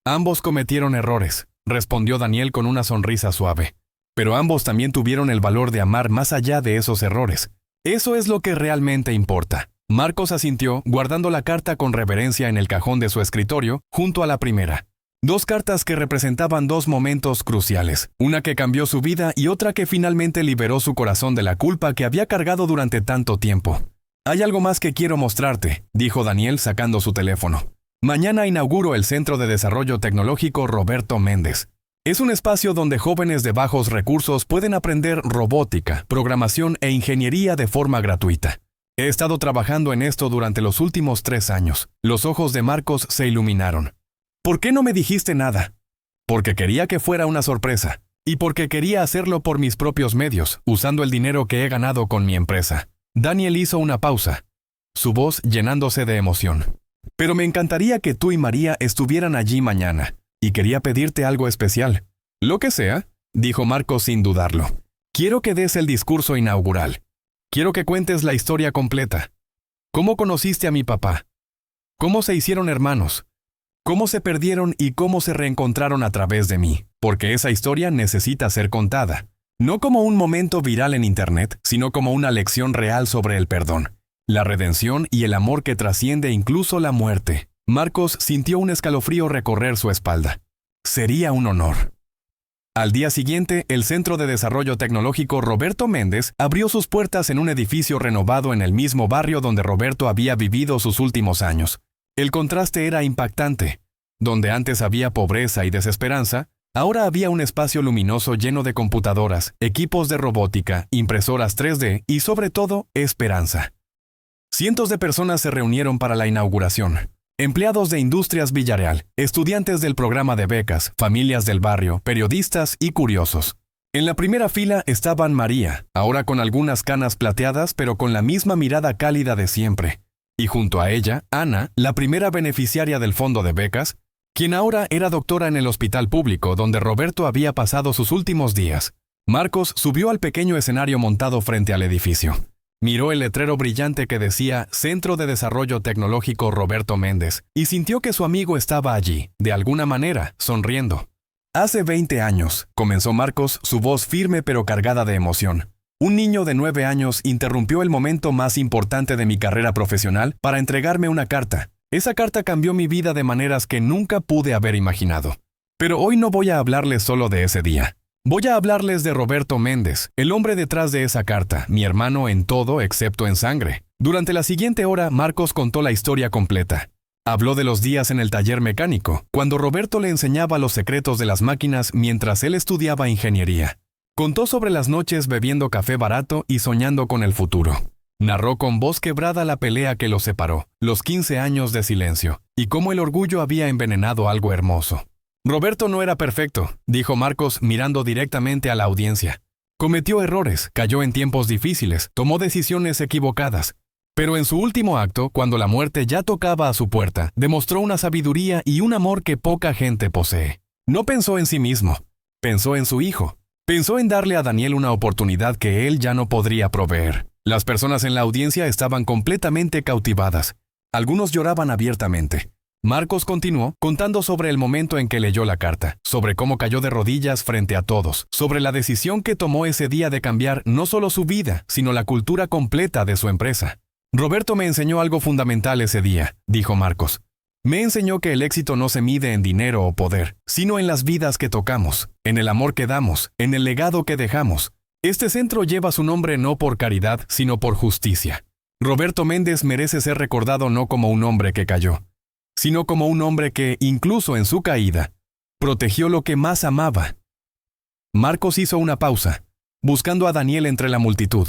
Ambos cometieron errores, respondió Daniel con una sonrisa suave. Pero ambos también tuvieron el valor de amar más allá de esos errores. Eso es lo que realmente importa. Marcos asintió, guardando la carta con reverencia en el cajón de su escritorio, junto a la primera. Dos cartas que representaban dos momentos cruciales, una que cambió su vida y otra que finalmente liberó su corazón de la culpa que había cargado durante tanto tiempo. Hay algo más que quiero mostrarte, dijo Daniel sacando su teléfono. Mañana inauguro el Centro de Desarrollo Tecnológico Roberto Méndez. Es un espacio donde jóvenes de bajos recursos pueden aprender robótica, programación e ingeniería de forma gratuita. He estado trabajando en esto durante los últimos 3 años. Los ojos de Marcos se iluminaron. ¿Por qué no me dijiste nada? Porque quería que fuera una sorpresa. Y porque quería hacerlo por mis propios medios, usando el dinero que he ganado con mi empresa. Daniel hizo una pausa, su voz llenándose de emoción. Pero me encantaría que tú y María estuvieran allí mañana. Y quería pedirte algo especial. Lo que sea, dijo Marcos sin dudarlo. Quiero que des el discurso inaugural. Quiero que cuentes la historia completa. ¿Cómo conociste a mi papá? ¿Cómo se hicieron hermanos? ¿Cómo se perdieron y cómo se reencontraron a través de mí? Porque esa historia necesita ser contada. No como un momento viral en Internet, sino como una lección real sobre el perdón, la redención y el amor que trasciende incluso la muerte. Marcos sintió un escalofrío recorrer su espalda. Sería un honor. Al día siguiente, el Centro de Desarrollo Tecnológico Roberto Méndez abrió sus puertas en un edificio renovado en el mismo barrio donde Roberto había vivido sus últimos años. El contraste era impactante. Donde antes había pobreza y desesperanza, ahora había un espacio luminoso lleno de computadoras, equipos de robótica, impresoras 3D y, sobre todo, esperanza. Cientos de personas se reunieron para la inauguración. Empleados de Industrias Villarreal, estudiantes del programa de becas, familias del barrio, periodistas y curiosos. En la primera fila estaban María, ahora con algunas canas plateadas pero con la misma mirada cálida de siempre. Y junto a ella, Ana, la primera beneficiaria del fondo de becas, quien ahora era doctora en el hospital público donde Roberto había pasado sus últimos días. Marcos subió al pequeño escenario montado frente al edificio. Miró el letrero brillante que decía Centro de Desarrollo Tecnológico Roberto Méndez y sintió que su amigo estaba allí, de alguna manera, sonriendo. Hace 20 años, comenzó Marcos, su voz firme pero cargada de emoción. Un niño de 9 años interrumpió el momento más importante de mi carrera profesional para entregarme una carta. Esa carta cambió mi vida de maneras que nunca pude haber imaginado. Pero hoy no voy a hablarles solo de ese día. Voy a hablarles de Roberto Méndez, el hombre detrás de esa carta, mi hermano en todo excepto en sangre. Durante la siguiente hora, Marcos contó la historia completa. Habló de los días en el taller mecánico, cuando Roberto le enseñaba los secretos de las máquinas mientras él estudiaba ingeniería. Contó sobre las noches bebiendo café barato y soñando con el futuro. Narró con voz quebrada la pelea que los separó, los 15 años de silencio, y cómo el orgullo había envenenado algo hermoso. Roberto no era perfecto, dijo Marcos mirando directamente a la audiencia. Cometió errores, cayó en tiempos difíciles, tomó decisiones equivocadas. Pero en su último acto, cuando la muerte ya tocaba a su puerta, demostró una sabiduría y un amor que poca gente posee. No pensó en sí mismo, pensó en su hijo. Pensó en darle a Daniel una oportunidad que él ya no podría proveer. Las personas en la audiencia estaban completamente cautivadas. Algunos lloraban abiertamente. Marcos continuó contando sobre el momento en que leyó la carta, sobre cómo cayó de rodillas frente a todos, sobre la decisión que tomó ese día de cambiar no solo su vida, sino la cultura completa de su empresa. Roberto me enseñó algo fundamental ese día, dijo Marcos. Me enseñó que el éxito no se mide en dinero o poder, sino en las vidas que tocamos, en el amor que damos, en el legado que dejamos. Este centro lleva su nombre no por caridad, sino por justicia. Roberto Méndez merece ser recordado no como un hombre que cayó, sino como un hombre que, incluso en su caída, protegió lo que más amaba. Marcos hizo una pausa, buscando a Daniel entre la multitud.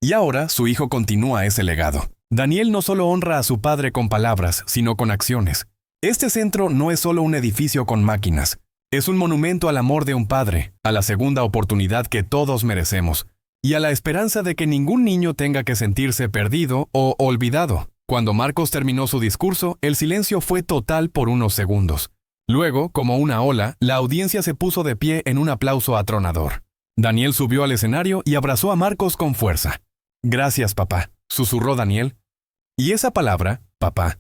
Y ahora su hijo continúa ese legado. Daniel no solo honra a su padre con palabras, sino con acciones. Este centro no es solo un edificio con máquinas. Es un monumento al amor de un padre, a la segunda oportunidad que todos merecemos, y a la esperanza de que ningún niño tenga que sentirse perdido o olvidado. Cuando Marcos terminó su discurso, el silencio fue total por unos segundos. Luego, como una ola, la audiencia se puso de pie en un aplauso atronador. Daniel subió al escenario y abrazó a Marcos con fuerza. «Gracias, papá», susurró Daniel. Y esa palabra, papá,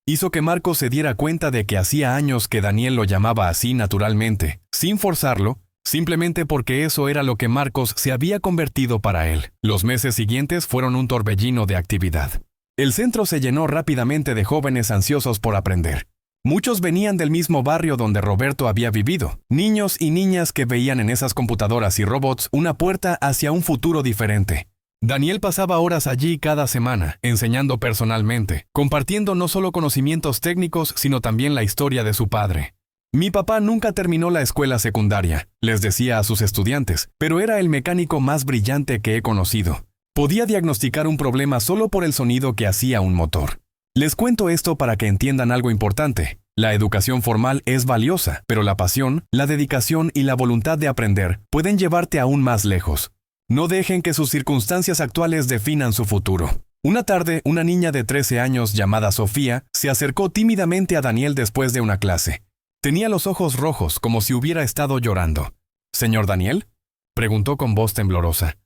hizo que Marcos se diera cuenta de que hacía años que Daniel lo llamaba así naturalmente, sin forzarlo, simplemente porque eso era lo que Marcos se había convertido para él. Los meses siguientes fueron un torbellino de actividad. El centro se llenó rápidamente de jóvenes ansiosos por aprender. Muchos venían del mismo barrio donde Roberto había vivido, niños y niñas que veían en esas computadoras y robots una puerta hacia un futuro diferente. Daniel pasaba horas allí cada semana, enseñando personalmente, compartiendo no solo conocimientos técnicos, sino también la historia de su padre. «Mi papá nunca terminó la escuela secundaria», les decía a sus estudiantes, «pero era el mecánico más brillante que he conocido. Podía diagnosticar un problema solo por el sonido que hacía un motor». Les cuento esto para que entiendan algo importante. La educación formal es valiosa, pero la pasión, la dedicación y la voluntad de aprender pueden llevarte aún más lejos. No dejen que sus circunstancias actuales definan su futuro. Una tarde, una niña de 13 años llamada Sofía se acercó tímidamente a Daniel después de una clase. Tenía los ojos rojos, como si hubiera estado llorando. «¿Señor Daniel?», preguntó con voz temblorosa.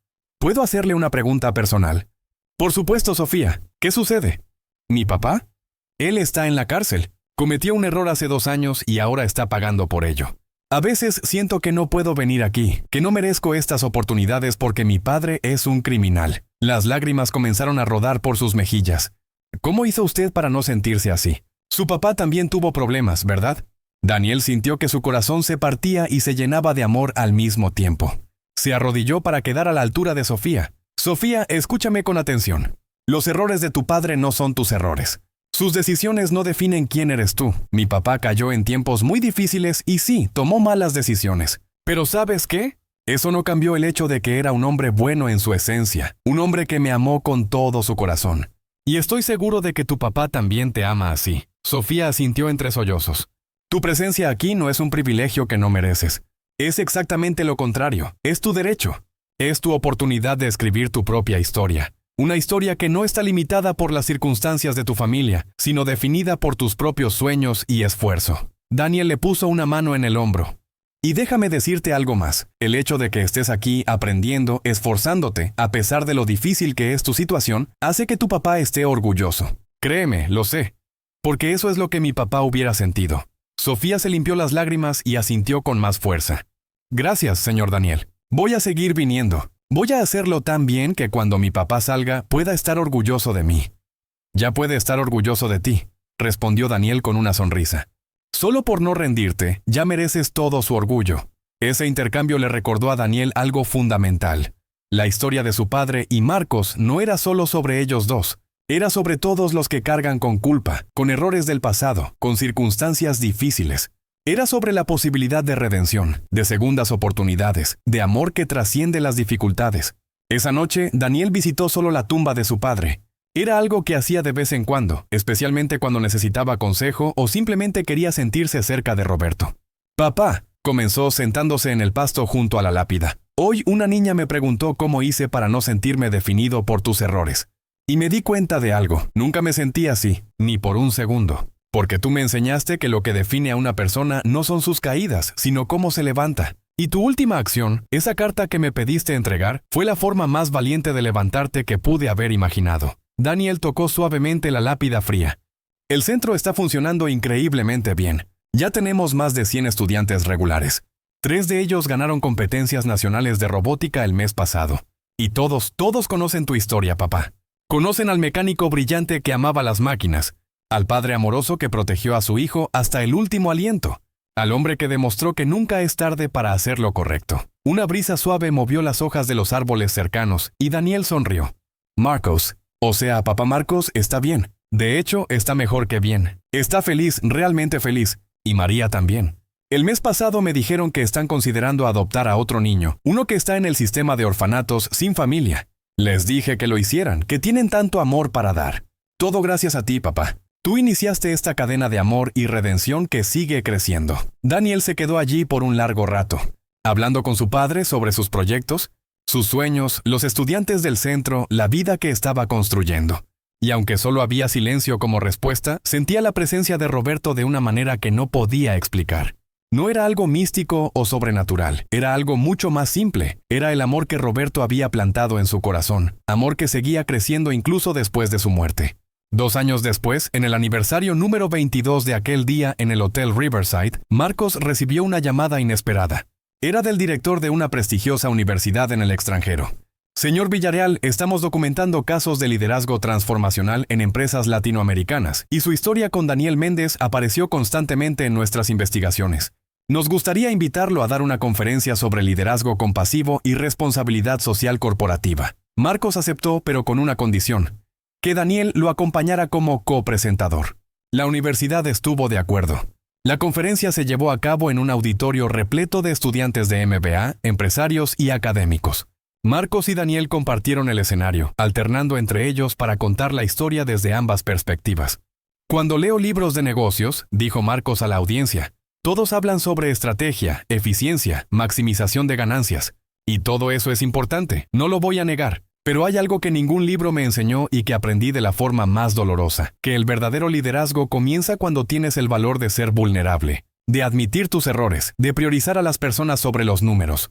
«¿Puedo hacerle una pregunta personal?». «Por supuesto, Sofía. ¿Qué sucede?». «¿Mi papá? Él está en la cárcel. Cometió un error hace 2 años y ahora está pagando por ello. A veces siento que no puedo venir aquí, que no merezco estas oportunidades porque mi padre es un criminal». Las lágrimas comenzaron a rodar por sus mejillas. «¿Cómo hizo usted para no sentirse así? Su papá también tuvo problemas, ¿verdad?». Daniel sintió que su corazón se partía y se llenaba de amor al mismo tiempo. Se arrodilló para quedar a la altura de Sofía. «Sofía, escúchame con atención. Los errores de tu padre no son tus errores. Sus decisiones no definen quién eres tú. Mi papá cayó en tiempos muy difíciles y sí, tomó malas decisiones. Pero ¿sabes qué? Eso no cambió el hecho de que era un hombre bueno en su esencia, un hombre que me amó con todo su corazón. Y estoy seguro de que tu papá también te ama así». Sofía asintió entre sollozos. «Tu presencia aquí no es un privilegio que no mereces. Es exactamente lo contrario. Es tu derecho. Es tu oportunidad de escribir tu propia historia. Una historia que no está limitada por las circunstancias de tu familia, sino definida por tus propios sueños y esfuerzo». Daniel le puso una mano en el hombro. «Y déjame decirte algo más. El hecho de que estés aquí aprendiendo, esforzándote, a pesar de lo difícil que es tu situación, hace que tu papá esté orgulloso. Créeme, lo sé. Porque eso es lo que mi papá hubiera sentido». Sofía se limpió las lágrimas y asintió con más fuerza. «Gracias, señor Daniel. Voy a seguir viniendo. Voy a hacerlo tan bien que cuando mi papá salga pueda estar orgulloso de mí». «Ya puede estar orgulloso de ti», respondió Daniel con una sonrisa. «Solo por no rendirte, ya mereces todo su orgullo». Ese intercambio le recordó a Daniel algo fundamental. La historia de su padre y Marcos no era solo sobre ellos dos. Era sobre todos los que cargan con culpa, con errores del pasado, con circunstancias difíciles. Era sobre la posibilidad de redención, de segundas oportunidades, de amor que trasciende las dificultades. Esa noche, Daniel visitó solo la tumba de su padre. Era algo que hacía de vez en cuando, especialmente cuando necesitaba consejo o simplemente quería sentirse cerca de Roberto. «Papá», comenzó sentándose en el pasto junto a la lápida. «Hoy una niña me preguntó cómo hice para no sentirme definido por tus errores. Y me di cuenta de algo. Nunca me sentí así, ni por un segundo. Porque tú me enseñaste que lo que define a una persona no son sus caídas, sino cómo se levanta. Y tu última acción, esa carta que me pediste entregar, fue la forma más valiente de levantarte que pude haber imaginado». Daniel tocó suavemente la lápida fría. «El centro está funcionando increíblemente bien. Ya tenemos más de 100 estudiantes regulares. 3 de ellos ganaron competencias nacionales de robótica el mes pasado. Y todos conocen tu historia, papá. Conocen al mecánico brillante que amaba las máquinas. al padre amoroso que protegió a su hijo hasta el último aliento, al hombre que demostró que nunca es tarde para hacer lo correcto. Una brisa suave movió las hojas de los árboles cercanos y Daniel sonrió. Marcos, o sea, papá Marcos, está bien. De hecho, está mejor que bien. Está feliz, realmente feliz. Y María también. El mes pasado me dijeron que están considerando adoptar a otro niño, uno que está en el sistema de orfanatos sin familia. Les dije que lo hicieran, que tienen tanto amor para dar. Todo gracias a ti, papá. Tú iniciaste esta cadena de amor y redención que sigue creciendo. Daniel se quedó allí por un largo rato, hablando con su padre sobre sus proyectos, sus sueños, los estudiantes del centro, la vida que estaba construyendo. Y aunque solo había silencio como respuesta, sentía la presencia de Roberto de una manera que no podía explicar. No era algo místico o sobrenatural, era algo mucho más simple. Era el amor que Roberto había plantado en su corazón, amor que seguía creciendo incluso después de su muerte. 2 años después, en el aniversario número 22 de aquel día en el Hotel Riverside, Marcos recibió una llamada inesperada. Era del director de una prestigiosa universidad en el extranjero. Señor Villarreal, estamos documentando casos de liderazgo transformacional en empresas latinoamericanas, y su historia con Daniel Méndez apareció constantemente en nuestras investigaciones. Nos gustaría invitarlo a dar una conferencia sobre liderazgo compasivo y responsabilidad social corporativa. Marcos aceptó, pero con una condición: que Daniel lo acompañara como copresentador. La universidad estuvo de acuerdo. La conferencia se llevó a cabo en un auditorio repleto de estudiantes de MBA, empresarios y académicos. Marcos y Daniel compartieron el escenario, alternando entre ellos para contar la historia desde ambas perspectivas. Cuando leo libros de negocios, dijo Marcos a la audiencia, todos hablan sobre estrategia, eficiencia, maximización de ganancias. Y todo eso es importante, no lo voy a negar. Pero hay algo que ningún libro me enseñó y que aprendí de la forma más dolorosa, que el verdadero liderazgo comienza cuando tienes el valor de ser vulnerable, de admitir tus errores, de priorizar a las personas sobre los números.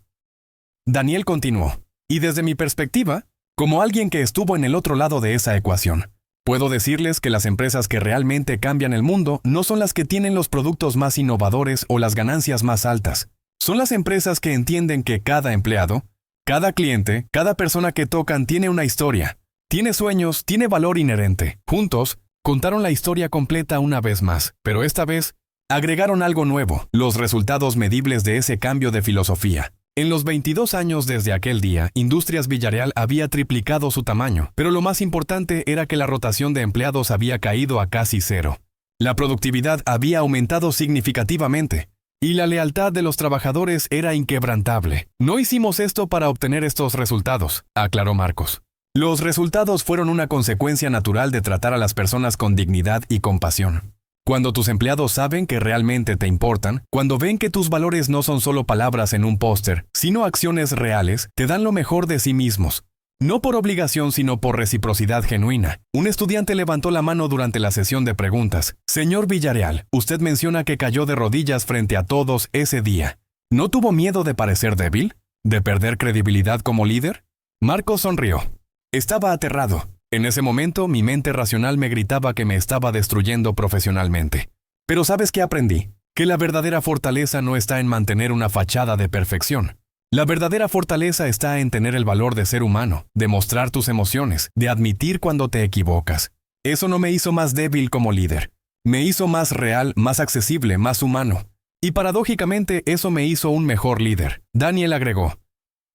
Daniel continuó, y desde mi perspectiva, como alguien que estuvo en el otro lado de esa ecuación, puedo decirles que las empresas que realmente cambian el mundo no son las que tienen los productos más innovadores o las ganancias más altas. Son las empresas que entienden que cada empleado, cada cliente, cada persona que tocan tiene una historia, tiene sueños, tiene valor inherente. Juntos, contaron la historia completa una vez más, pero esta vez, agregaron algo nuevo, los resultados medibles de ese cambio de filosofía. En los 22 años desde aquel día, Industrias Villarreal había triplicado su tamaño, pero lo más importante era que la rotación de empleados había caído a casi cero. La productividad había aumentado significativamente, y la lealtad de los trabajadores era inquebrantable. No hicimos esto para obtener estos resultados, aclaró Marcos. Los resultados fueron una consecuencia natural de tratar a las personas con dignidad y compasión. Cuando tus empleados saben que realmente te importan, cuando ven que tus valores no son solo palabras en un póster, sino acciones reales, te dan lo mejor de sí mismos. No por obligación, sino por reciprocidad genuina. Un estudiante levantó la mano durante la sesión de preguntas. Señor Villarreal, usted menciona que cayó de rodillas frente a todos ese día. ¿No tuvo miedo de parecer débil? ¿De perder credibilidad como líder? Marcos sonrió. Estaba aterrado. En ese momento, mi mente racional me gritaba que me estaba destruyendo profesionalmente. Pero ¿sabes qué aprendí? Que la verdadera fortaleza no está en mantener una fachada de perfección. La verdadera fortaleza está en tener el valor de ser humano, de mostrar tus emociones, de admitir cuando te equivocas. Eso no me hizo más débil como líder. Me hizo más real, más accesible, más humano. Y paradójicamente, eso me hizo un mejor líder. Daniel agregó.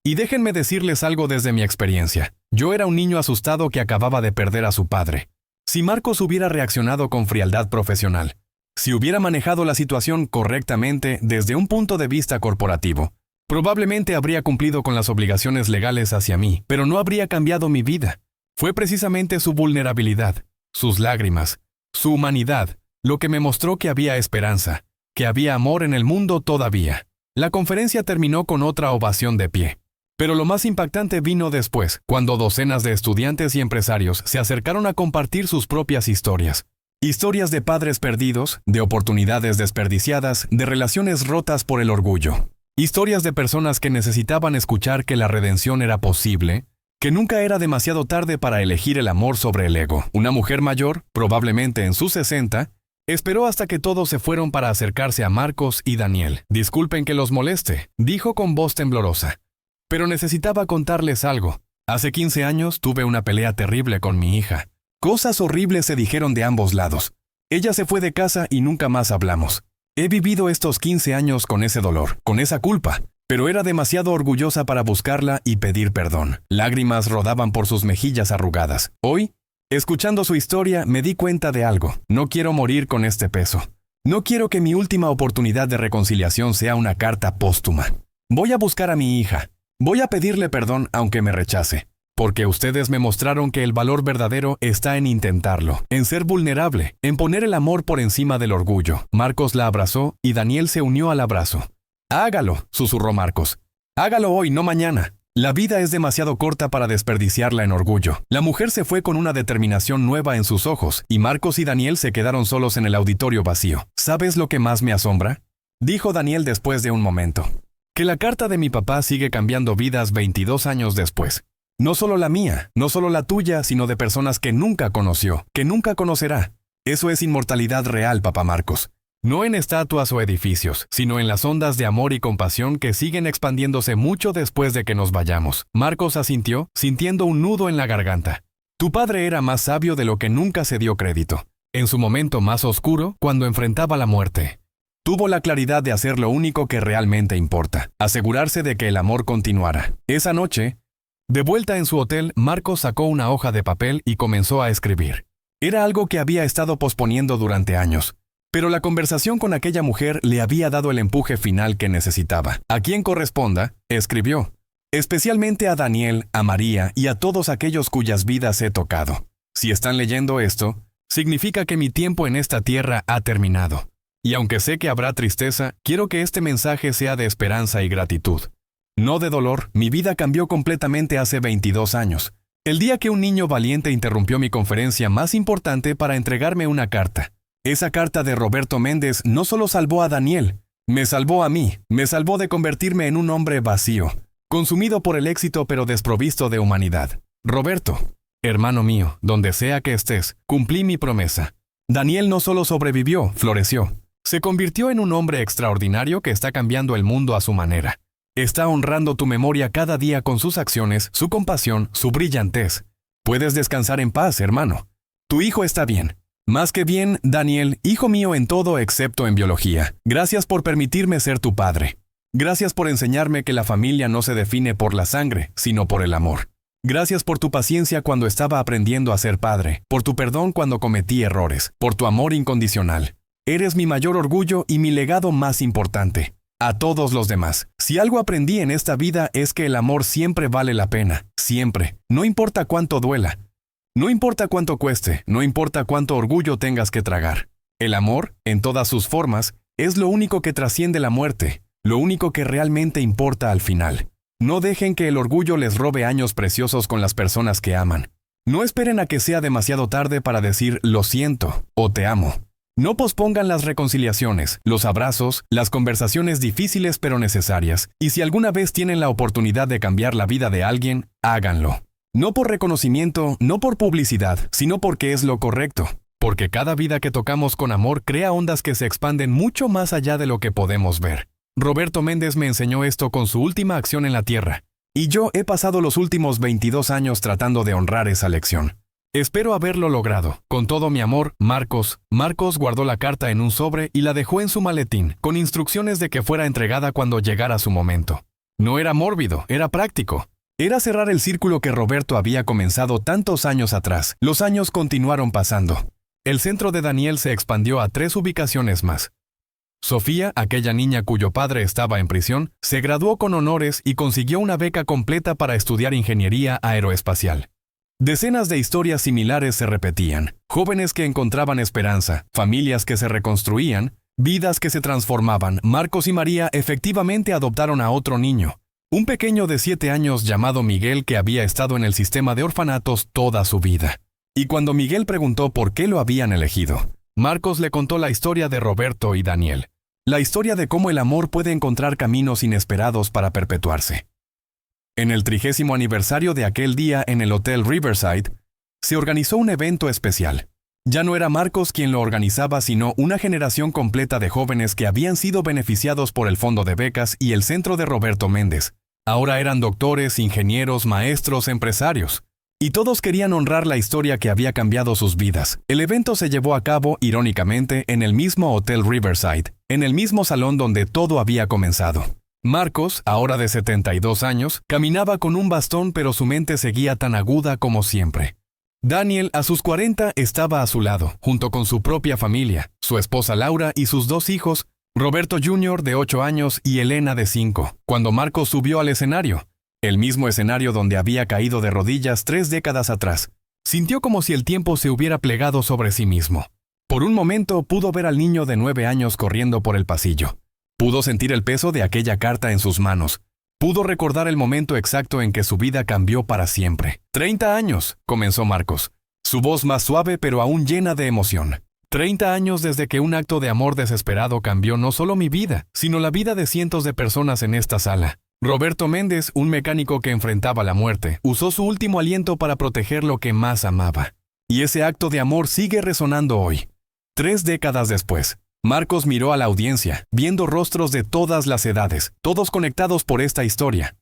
Y déjenme decirles algo desde mi experiencia. Yo era un niño asustado que acababa de perder a su padre. Si Marcos hubiera reaccionado con frialdad profesional, si hubiera manejado la situación correctamente desde un punto de vista corporativo, probablemente habría cumplido con las obligaciones legales hacia mí, pero no habría cambiado mi vida. Fue precisamente su vulnerabilidad, sus lágrimas, su humanidad, lo que me mostró que había esperanza, que había amor en el mundo todavía. La conferencia terminó con otra ovación de pie. Pero lo más impactante vino después, cuando docenas de estudiantes y empresarios se acercaron a compartir sus propias historias. Historias de padres perdidos, de oportunidades desperdiciadas, de relaciones rotas por el orgullo. Historias de personas que necesitaban escuchar que la redención era posible, que nunca era demasiado tarde para elegir el amor sobre el ego. Una mujer mayor, probablemente en sus 60, esperó hasta que todos se fueron para acercarse a Marcos y Daniel. Disculpen que los moleste, dijo con voz temblorosa. Pero necesitaba contarles algo. Hace 15 años tuve una pelea terrible con mi hija. Cosas horribles se dijeron de ambos lados. Ella se fue de casa y nunca más hablamos. He vivido estos 15 años con ese dolor, con esa culpa, pero era demasiado orgullosa para buscarla y pedir perdón. Lágrimas rodaban por sus mejillas arrugadas. Hoy, escuchando su historia, me di cuenta de algo. No quiero morir con este peso. No quiero que mi última oportunidad de reconciliación sea una carta póstuma. Voy a buscar a mi hija. Voy a pedirle perdón aunque me rechace. Porque ustedes me mostraron que el valor verdadero está en intentarlo, en ser vulnerable, en poner el amor por encima del orgullo. Marcos la abrazó y Daniel se unió al abrazo. «Hágalo», susurró Marcos. «Hágalo hoy, no mañana». La vida es demasiado corta para desperdiciarla en orgullo. La mujer se fue con una determinación nueva en sus ojos, y Marcos y Daniel se quedaron solos en el auditorio vacío. ¿Sabes lo que más me asombra?, dijo Daniel después de un momento. Que la carta de mi papá sigue cambiando vidas 22 años después. No solo la mía, no solo la tuya, sino de personas que nunca conoció, que nunca conocerá. Eso es inmortalidad real, papá Marcos. No en estatuas o edificios, sino en las ondas de amor y compasión que siguen expandiéndose mucho después de que nos vayamos. Marcos asintió, sintiendo un nudo en la garganta. Tu padre era más sabio de lo que nunca se dio crédito. En su momento más oscuro, cuando enfrentaba la muerte, tuvo la claridad de hacer lo único que realmente importa, asegurarse de que el amor continuara. Esa noche, de vuelta en su hotel, Marcos sacó una hoja de papel y comenzó a escribir. Era algo que había estado posponiendo durante años. Pero la conversación con aquella mujer le había dado el empuje final que necesitaba. A quien corresponda, escribió. Especialmente a Daniel, a María y a todos aquellos cuyas vidas he tocado. Si están leyendo esto, significa que mi tiempo en esta tierra ha terminado. Y aunque sé que habrá tristeza, quiero que este mensaje sea de esperanza y gratitud. No de dolor, mi vida cambió completamente hace 22 años. El día que un niño valiente interrumpió mi conferencia más importante para entregarme una carta. Esa carta de Roberto Méndez no solo salvó a Daniel, me salvó a mí, me salvó de convertirme en un hombre vacío, consumido por el éxito pero desprovisto de humanidad. Roberto, hermano mío, donde sea que estés, cumplí mi promesa. Daniel no solo sobrevivió, floreció. Se convirtió en un hombre extraordinario que está cambiando el mundo a su manera. Está honrando tu memoria cada día con sus acciones, su compasión, su brillantez. Puedes descansar en paz, hermano. Tu hijo está bien. Más que bien, Daniel, hijo mío en todo excepto en biología. Gracias por permitirme ser tu padre. Gracias por enseñarme que la familia no se define por la sangre, sino por el amor. Gracias por tu paciencia cuando estaba aprendiendo a ser padre, por tu perdón cuando cometí errores, por tu amor incondicional. Eres mi mayor orgullo y mi legado más importante. A todos los demás, si algo aprendí en esta vida es que el amor siempre vale la pena, siempre, no importa cuánto duela. No importa cuánto cueste, no importa cuánto orgullo tengas que tragar. El amor, en todas sus formas, es lo único que trasciende la muerte, lo único que realmente importa al final. No dejen que el orgullo les robe años preciosos con las personas que aman. No esperen a que sea demasiado tarde para decir lo siento o te amo. No pospongan las reconciliaciones, los abrazos, las conversaciones difíciles pero necesarias. Y si alguna vez tienen la oportunidad de cambiar la vida de alguien, háganlo. No por reconocimiento, no por publicidad, sino porque es lo correcto. Porque cada vida que tocamos con amor crea ondas que se expanden mucho más allá de lo que podemos ver. Roberto Méndez me enseñó esto con su última acción en la Tierra. Y yo he pasado los últimos 22 años tratando de honrar esa lección. Espero haberlo logrado. Con todo mi amor, Marcos. Marcos guardó la carta en un sobre y la dejó en su maletín, con instrucciones de que fuera entregada cuando llegara su momento. No era mórbido, era práctico. Era cerrar el círculo que Roberto había comenzado tantos años atrás. Los años continuaron pasando. El centro de Daniel se expandió a 3 ubicaciones más. Sofía, aquella niña cuyo padre estaba en prisión, se graduó con honores y consiguió una beca completa para estudiar ingeniería aeroespacial. Decenas de historias similares se repetían. Jóvenes que encontraban esperanza, familias que se reconstruían, vidas que se transformaban. Marcos y María efectivamente adoptaron a otro niño. Un pequeño de 7 años llamado Miguel que había estado en el sistema de orfanatos toda su vida. Y cuando Miguel preguntó por qué lo habían elegido, Marcos le contó la historia de Roberto y Daniel. La historia de cómo el amor puede encontrar caminos inesperados para perpetuarse. En el 30º aniversario de aquel día en el Hotel Riverside, se organizó un evento especial. Ya no era Marcos quien lo organizaba, sino una generación completa de jóvenes que habían sido beneficiados por el Fondo de Becas y el Centro de Roberto Méndez. Ahora eran doctores, ingenieros, maestros, empresarios. Y todos querían honrar la historia que había cambiado sus vidas. El evento se llevó a cabo, irónicamente, en el mismo Hotel Riverside, en el mismo salón donde todo había comenzado. Marcos, ahora de 72 años, caminaba con un bastón, pero su mente seguía tan aguda como siempre. Daniel, a sus 40, estaba a su lado, junto con su propia familia, su esposa Laura y sus 2 hijos, Roberto Jr. de 8 años y Elena de 5, cuando Marcos subió al escenario, el mismo escenario donde había caído de rodillas 3 décadas atrás. Sintió como si el tiempo se hubiera plegado sobre sí mismo. Por un momento pudo ver al niño de 9 años corriendo por el pasillo. Pudo sentir el peso de aquella carta en sus manos. Pudo recordar el momento exacto en que su vida cambió para siempre. 30 años, comenzó Marcos, su voz más suave pero aún llena de emoción. 30 años desde que un acto de amor desesperado cambió no solo mi vida, sino la vida de cientos de personas en esta sala. Roberto Méndez, un mecánico que enfrentaba la muerte, usó su último aliento para proteger lo que más amaba. Y ese acto de amor sigue resonando hoy. 3 décadas después, Marcos miró a la audiencia, viendo rostros de todas las edades, todos conectados por esta historia.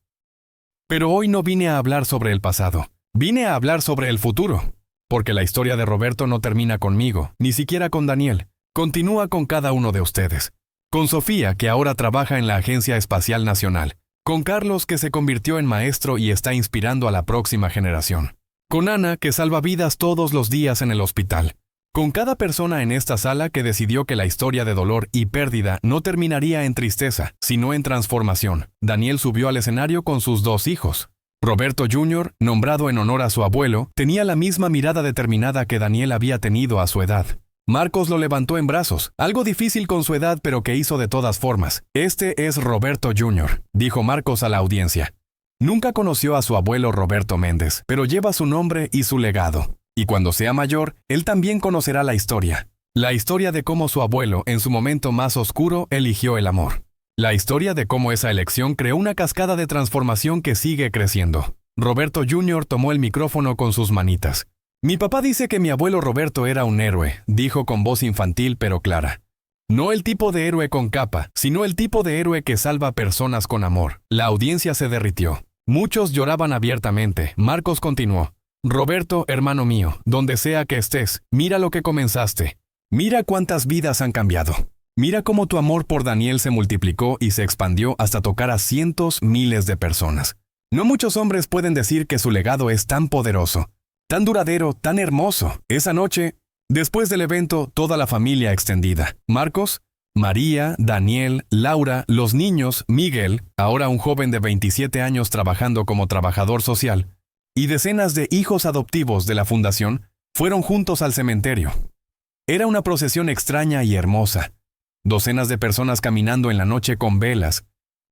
Pero hoy no vine a hablar sobre el pasado, vine a hablar sobre el futuro. Porque la historia de Roberto no termina conmigo, ni siquiera con Daniel. Continúa con cada uno de ustedes. Con Sofía, que ahora trabaja en la Agencia Espacial Nacional. Con Carlos, que se convirtió en maestro y está inspirando a la próxima generación. Con Ana, que salva vidas todos los días en el hospital. Con cada persona en esta sala que decidió que la historia de dolor y pérdida no terminaría en tristeza, sino en transformación. Daniel subió al escenario con sus 2 hijos. Roberto Jr., nombrado en honor a su abuelo, tenía la misma mirada determinada que Daniel había tenido a su edad. Marcos lo levantó en brazos, algo difícil con su edad pero que hizo de todas formas. Este es Roberto Jr., dijo Marcos a la audiencia. Nunca conoció a su abuelo Roberto Méndez, pero lleva su nombre y su legado. Y cuando sea mayor, él también conocerá la historia. La historia de cómo su abuelo, en su momento más oscuro, eligió el amor. La historia de cómo esa elección creó una cascada de transformación que sigue creciendo. Roberto Jr. tomó el micrófono con sus manitas. Mi papá dice que mi abuelo Roberto era un héroe, dijo con voz infantil pero clara. No el tipo de héroe con capa, sino el tipo de héroe que salva personas con amor. La audiencia se derritió. Muchos lloraban abiertamente. Marcos continuó. Roberto, hermano mío, donde sea que estés, mira lo que comenzaste. Mira cuántas vidas han cambiado. Mira cómo tu amor por Daniel se multiplicó y se expandió hasta tocar a cientos, miles de personas. No muchos hombres pueden decir que su legado es tan poderoso, tan duradero, tan hermoso. Esa noche, después del evento, toda la familia extendida. Marcos, María, Daniel, Laura, los niños, Miguel, ahora un joven de 27 años trabajando como trabajador social, y decenas de hijos adoptivos de la fundación fueron juntos al cementerio. Era una procesión extraña y hermosa. Docenas de personas caminando en la noche con velas,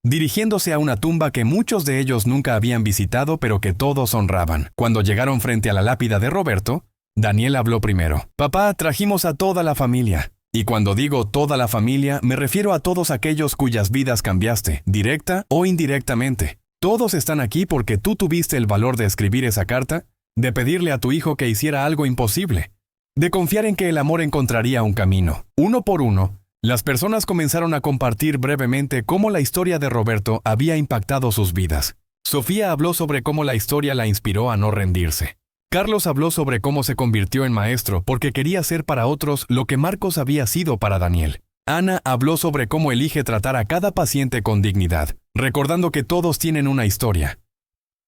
dirigiéndose a una tumba que muchos de ellos nunca habían visitado pero que todos honraban. Cuando llegaron frente a la lápida de Roberto, Daniel habló primero. Papá, trajimos a toda la familia. Y cuando digo toda la familia, me refiero a todos aquellos cuyas vidas cambiaste, directa o indirectamente. Todos están aquí porque tú tuviste el valor de escribir esa carta, de pedirle a tu hijo que hiciera algo imposible, de confiar en que el amor encontraría un camino. Uno por uno, las personas comenzaron a compartir brevemente cómo la historia de Roberto había impactado sus vidas. Sofía habló sobre cómo la historia la inspiró a no rendirse. Carlos habló sobre cómo se convirtió en maestro porque quería ser para otros lo que Marcos había sido para Daniel. Ana habló sobre cómo elige tratar a cada paciente con dignidad, recordando que todos tienen una historia.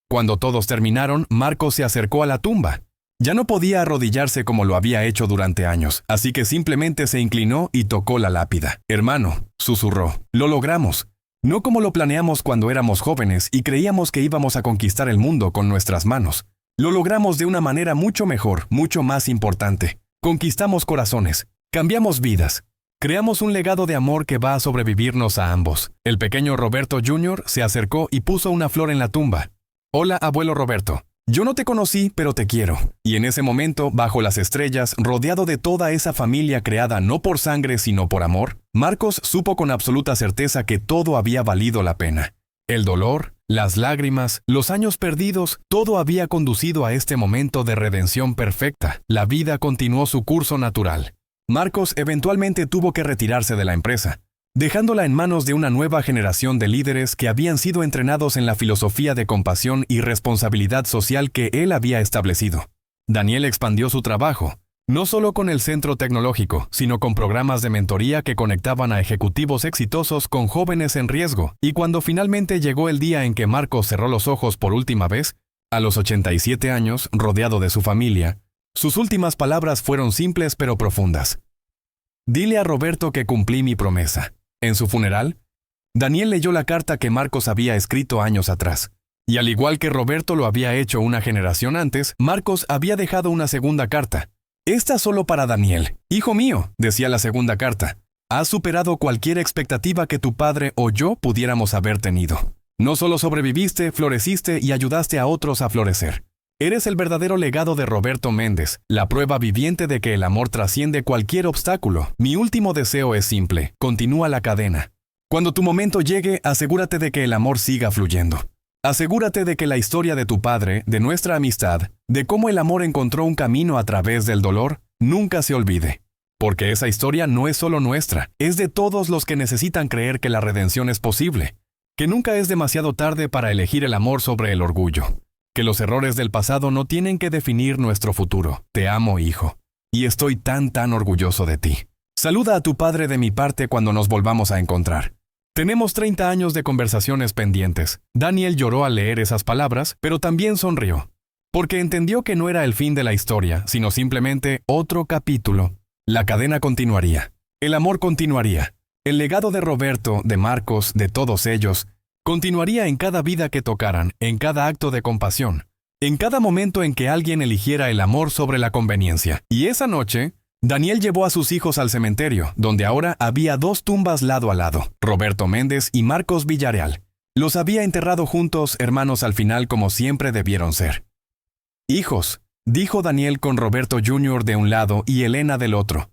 Cuando todos terminaron, Marcos se acercó a la tumba. Ya no podía arrodillarse como lo había hecho durante años, así que simplemente se inclinó y tocó la lápida. Hermano, susurró, lo logramos. No como lo planeamos cuando éramos jóvenes y creíamos que íbamos a conquistar el mundo con nuestras manos. Lo logramos de una manera mucho mejor, mucho más importante. Conquistamos corazones, cambiamos vidas. Creamos un legado de amor que va a sobrevivirnos a ambos. El pequeño Roberto Jr. se acercó y puso una flor en la tumba. Hola, abuelo Roberto. Yo no te conocí, pero te quiero. Y en ese momento, bajo las estrellas, rodeado de toda esa familia creada no por sangre sino por amor, Marcos supo con absoluta certeza que todo había valido la pena. El dolor, las lágrimas, los años perdidos, todo había conducido a este momento de redención perfecta. La vida continuó su curso natural. Marcos eventualmente tuvo que retirarse de la empresa, dejándola en manos de una nueva generación de líderes que habían sido entrenados en la filosofía de compasión y responsabilidad social que él había establecido. Daniel expandió su trabajo, no solo con el centro tecnológico, sino con programas de mentoría que conectaban a ejecutivos exitosos con jóvenes en riesgo, y cuando finalmente llegó el día en que Marcos cerró los ojos por última vez, a los 87 años, rodeado de su familia, sus últimas palabras fueron simples pero profundas. Dile a Roberto que cumplí mi promesa. En su funeral, Daniel leyó la carta que Marcos había escrito años atrás. Y al igual que Roberto lo había hecho una generación antes, Marcos había dejado una segunda carta. Esta solo para Daniel. Hijo mío, decía la segunda carta, has superado cualquier expectativa que tu padre o yo pudiéramos haber tenido. No solo sobreviviste, floreciste y ayudaste a otros a florecer. Eres el verdadero legado de Roberto Méndez, la prueba viviente de que el amor trasciende cualquier obstáculo. Mi último deseo es simple, continúa la cadena. Cuando tu momento llegue, asegúrate de que el amor siga fluyendo. Asegúrate de que la historia de tu padre, de nuestra amistad, de cómo el amor encontró un camino a través del dolor, nunca se olvide. Porque esa historia no es solo nuestra, es de todos los que necesitan creer que la redención es posible, que nunca es demasiado tarde para elegir el amor sobre el orgullo. Que los errores del pasado no tienen que definir nuestro futuro. Te amo, hijo. Y estoy tan orgulloso de ti. Saluda a tu padre de mi parte cuando nos volvamos a encontrar. Tenemos 30 años de conversaciones pendientes. Daniel lloró al leer esas palabras, pero también sonrió. Porque entendió que no era el fin de la historia, sino simplemente otro capítulo. La cadena continuaría. El amor continuaría. El legado de Roberto, de Marcos, de todos ellos, continuaría en cada vida que tocaran, en cada acto de compasión, en cada momento en que alguien eligiera el amor sobre la conveniencia. Y esa noche, Daniel llevó a sus hijos al cementerio, donde ahora había 2 tumbas lado a lado, Roberto Méndez y Marcos Villarreal. Los había enterrado juntos, hermanos al final como siempre debieron ser. Hijos, dijo Daniel con Roberto Jr. de un lado y Elena del otro.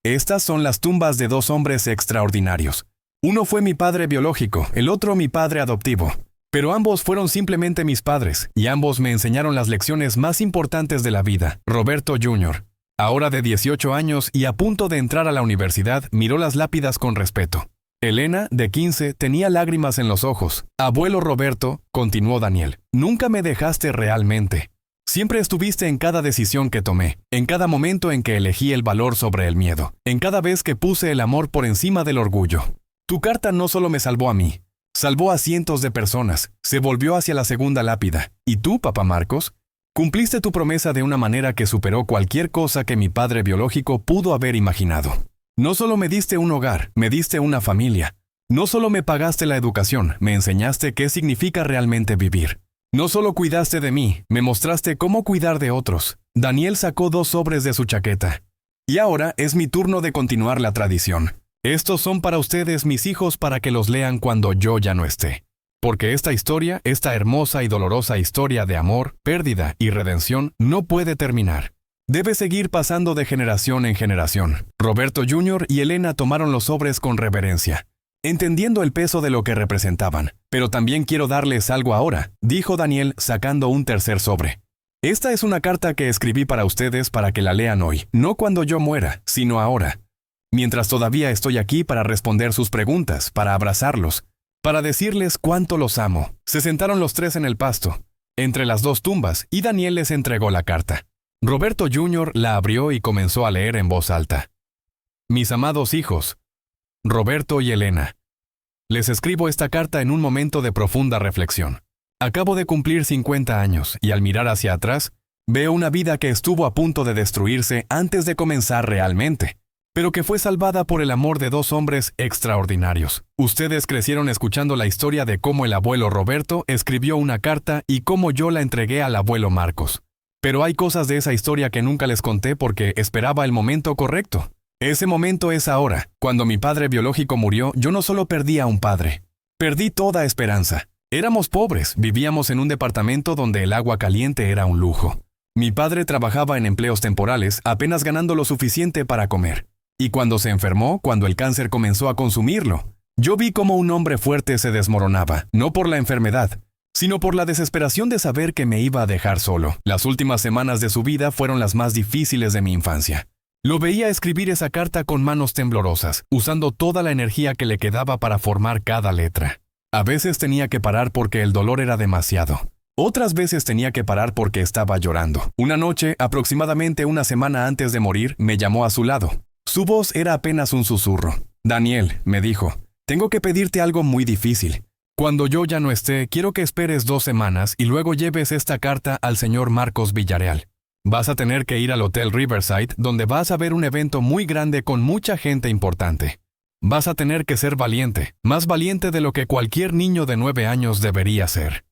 Estas son las tumbas de 2 hombres extraordinarios. Uno fue mi padre biológico, el otro mi padre adoptivo. Pero ambos fueron simplemente mis padres, y ambos me enseñaron las lecciones más importantes de la vida. Roberto Jr., ahora de 18 años y a punto de entrar a la universidad, miró las lápidas con respeto. Elena, de 15, tenía lágrimas en los ojos. Abuelo Roberto, continuó Daniel, nunca me dejaste realmente. Siempre estuviste en cada decisión que tomé, en cada momento en que elegí el valor sobre el miedo, en cada vez que puse el amor por encima del orgullo. Tu carta no solo me salvó a mí, salvó a cientos de personas, se volvió hacia la segunda lápida. ¿Y tú, papá Marcos? Cumpliste tu promesa de una manera que superó cualquier cosa que mi padre biológico pudo haber imaginado. No solo me diste un hogar, me diste una familia. No solo me pagaste la educación, me enseñaste qué significa realmente vivir. No solo cuidaste de mí, me mostraste cómo cuidar de otros. Daniel sacó 2 sobres de su chaqueta. Y ahora es mi turno de continuar la tradición. Estos son para ustedes, mis hijos, para que los lean cuando yo ya no esté. Porque esta historia, esta hermosa y dolorosa historia de amor, pérdida y redención, no puede terminar. Debe seguir pasando de generación en generación. Roberto Jr. y Elena tomaron los sobres con reverencia, entendiendo el peso de lo que representaban. Pero también quiero darles algo ahora, dijo Daniel sacando un tercer sobre. Esta es una carta que escribí para ustedes para que la lean hoy, no cuando yo muera, sino ahora. Mientras todavía estoy aquí para responder sus preguntas, para abrazarlos, para decirles cuánto los amo. Se sentaron los 3 en el pasto, entre las 2 tumbas, y Daniel les entregó la carta. Roberto Jr. la abrió y comenzó a leer en voz alta. Mis amados hijos, Roberto y Elena, les escribo esta carta en un momento de profunda reflexión. Acabo de cumplir 50 años y al mirar hacia atrás, veo una vida que estuvo a punto de destruirse antes de comenzar realmente, pero que fue salvada por el amor de 2 hombres extraordinarios. Ustedes crecieron escuchando la historia de cómo el abuelo Roberto escribió una carta y cómo yo la entregué al abuelo Marcos. Pero hay cosas de esa historia que nunca les conté porque esperaba el momento correcto. Ese momento es ahora. Cuando mi padre biológico murió, yo no solo perdí a un padre. Perdí toda esperanza. Éramos pobres, vivíamos en un departamento donde el agua caliente era un lujo. Mi padre trabajaba en empleos temporales, apenas ganando lo suficiente para comer. Y cuando se enfermó, cuando el cáncer comenzó a consumirlo, yo vi cómo un hombre fuerte se desmoronaba, no por la enfermedad, sino por la desesperación de saber que me iba a dejar solo. Las últimas semanas de su vida fueron las más difíciles de mi infancia. Lo veía escribir esa carta con manos temblorosas, usando toda la energía que le quedaba para formar cada letra. A veces tenía que parar porque el dolor era demasiado. Otras veces tenía que parar porque estaba llorando. Una noche, aproximadamente una semana antes de morir, me llamó a su lado. Su voz era apenas un susurro. «Daniel», me dijo, «tengo que pedirte algo muy difícil. Cuando yo ya no esté, quiero que esperes 2 semanas y luego lleves esta carta al señor Marcos Villarreal. Vas a tener que ir al Hotel Riverside, donde vas a ver un evento muy grande con mucha gente importante. Vas a tener que ser valiente, más valiente de lo que cualquier niño de 9 años debería ser».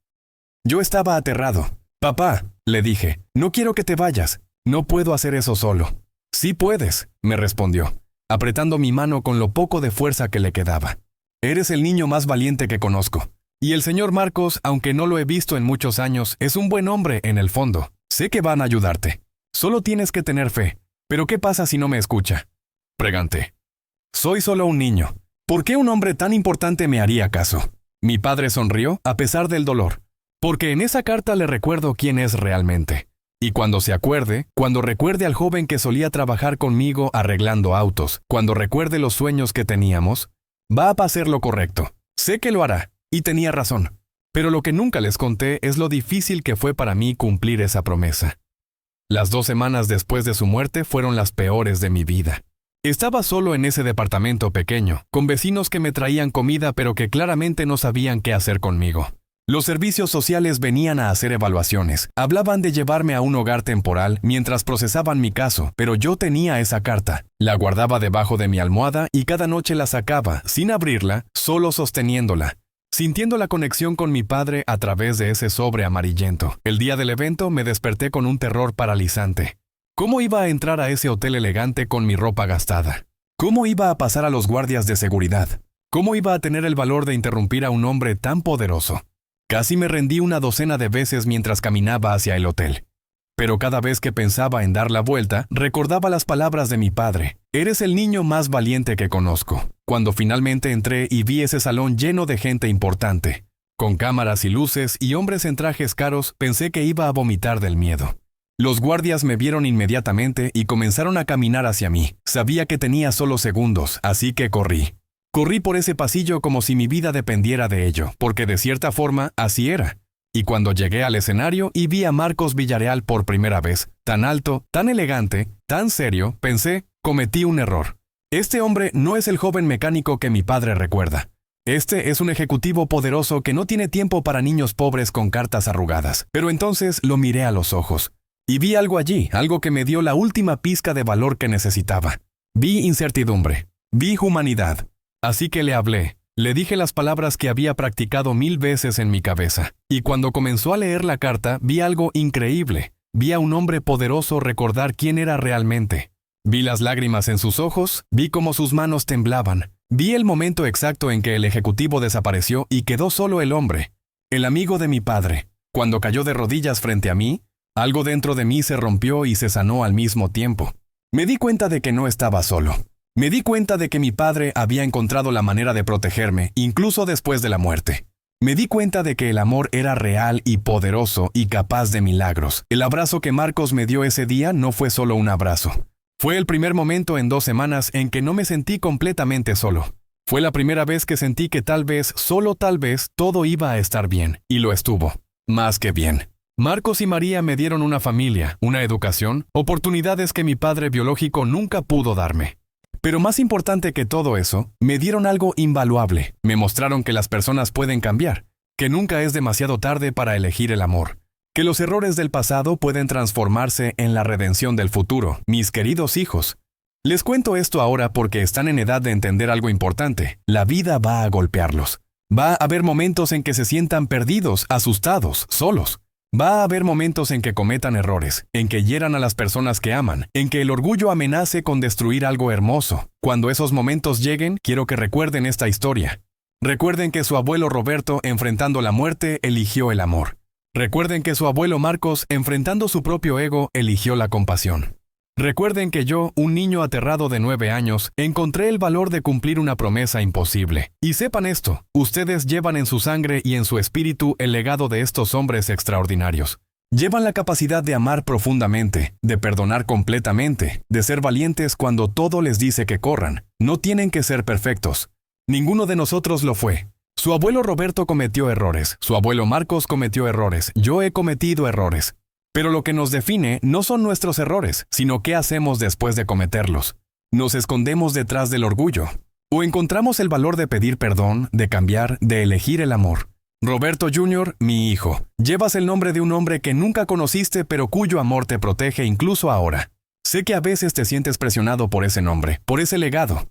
Yo estaba aterrado. «Papá», le dije, «no quiero que te vayas. No puedo hacer eso solo». «Sí puedes», me respondió, apretando mi mano con lo poco de fuerza que le quedaba. «Eres el niño más valiente que conozco. Y el señor Marcos, aunque no lo he visto en muchos años, es un buen hombre en el fondo. Sé que van a ayudarte. Solo tienes que tener fe. ¿Pero qué pasa si no me escucha?», pregunté. «Soy solo un niño. ¿Por qué un hombre tan importante me haría caso?». Mi padre sonrió a pesar del dolor. «Porque en esa carta le recuerdo quién es realmente. Y cuando se acuerde, cuando recuerde al joven que solía trabajar conmigo arreglando autos, cuando recuerde los sueños que teníamos, va a hacer lo correcto. Sé que lo hará, y tenía razón. Pero lo que nunca les conté es lo difícil que fue para mí cumplir esa promesa. Las 2 semanas después de su muerte fueron las peores de mi vida. Estaba solo en ese departamento pequeño, con vecinos que me traían comida pero que claramente no sabían qué hacer conmigo. Los servicios sociales venían a hacer evaluaciones. Hablaban de llevarme a un hogar temporal mientras procesaban mi caso, pero yo tenía esa carta. La guardaba debajo de mi almohada y cada noche la sacaba, sin abrirla, solo sosteniéndola, sintiendo la conexión con mi padre a través de ese sobre amarillento. El día del evento me desperté con un terror paralizante. ¿Cómo iba a entrar a ese hotel elegante con mi ropa gastada? ¿Cómo iba a pasar a los guardias de seguridad? ¿Cómo iba a tener el valor de interrumpir a un hombre tan poderoso? Casi me rendí una docena de veces mientras caminaba hacia el hotel. Pero cada vez que pensaba en dar la vuelta, recordaba las palabras de mi padre. «Eres el niño más valiente que conozco». Cuando finalmente entré y vi ese salón lleno de gente importante, con cámaras y luces y hombres en trajes caros, pensé que iba a vomitar del miedo. Los guardias me vieron inmediatamente y comenzaron a caminar hacia mí. Sabía que tenía solo segundos, así que corrí. Corrí por ese pasillo como si mi vida dependiera de ello, porque de cierta forma así era. Y cuando llegué al escenario y vi a Marcos Villarreal por primera vez, tan alto, tan elegante, tan serio, pensé, cometí un error. Este hombre no es el joven mecánico que mi padre recuerda. Este es un ejecutivo poderoso que no tiene tiempo para niños pobres con cartas arrugadas. Pero entonces lo miré a los ojos. Y vi algo allí, algo que me dio la última pizca de valor que necesitaba. Vi incertidumbre. Vi humanidad. Así que le hablé. Le dije las palabras que había practicado 1000 veces en mi cabeza. Y cuando comenzó a leer la carta, vi algo increíble. Vi a un hombre poderoso recordar quién era realmente. Vi las lágrimas en sus ojos, vi cómo sus manos temblaban. Vi el momento exacto en que el ejecutivo desapareció y quedó solo el hombre, el amigo de mi padre. Cuando cayó de rodillas frente a mí, algo dentro de mí se rompió y se sanó al mismo tiempo. Me di cuenta de que no estaba solo. Me di cuenta de que mi padre había encontrado la manera de protegerme, incluso después de la muerte. Me di cuenta de que el amor era real y poderoso y capaz de milagros. El abrazo que Marcos me dio ese día no fue solo un abrazo. Fue el primer momento en 2 semanas en que no me sentí completamente solo. Fue la primera vez que sentí que tal vez, solo tal vez, todo iba a estar bien. Y lo estuvo. Más que bien. Marcos y María me dieron una familia, una educación, oportunidades que mi padre biológico nunca pudo darme. Pero más importante que todo eso, me dieron algo invaluable. Me mostraron que las personas pueden cambiar, que nunca es demasiado tarde para elegir el amor, que los errores del pasado pueden transformarse en la redención del futuro. Mis queridos hijos, les cuento esto ahora porque están en edad de entender algo importante. La vida va a golpearlos. Va a haber momentos en que se sientan perdidos, asustados, solos. Va a haber momentos en que cometan errores, en que hieran a las personas que aman, en que el orgullo amenace con destruir algo hermoso. Cuando esos momentos lleguen, quiero que recuerden esta historia. Recuerden que su abuelo Roberto, enfrentando la muerte, eligió el amor. Recuerden que su abuelo Marcos, enfrentando su propio ego, eligió la compasión. Recuerden que yo, un niño aterrado de 9 años, encontré el valor de cumplir una promesa imposible. Y sepan esto, ustedes llevan en su sangre y en su espíritu el legado de estos hombres extraordinarios. Llevan la capacidad de amar profundamente, de perdonar completamente, de ser valientes cuando todo les dice que corran. No tienen que ser perfectos. Ninguno de nosotros lo fue. Su abuelo Roberto cometió errores, su abuelo Marcos cometió errores, yo he cometido errores. Pero lo que nos define no son nuestros errores, sino qué hacemos después de cometerlos. Nos escondemos detrás del orgullo. O encontramos el valor de pedir perdón, de cambiar, de elegir el amor. Roberto Jr., mi hijo, llevas el nombre de un hombre que nunca conociste pero cuyo amor te protege incluso ahora. Sé que a veces te sientes presionado por ese nombre, por ese legado.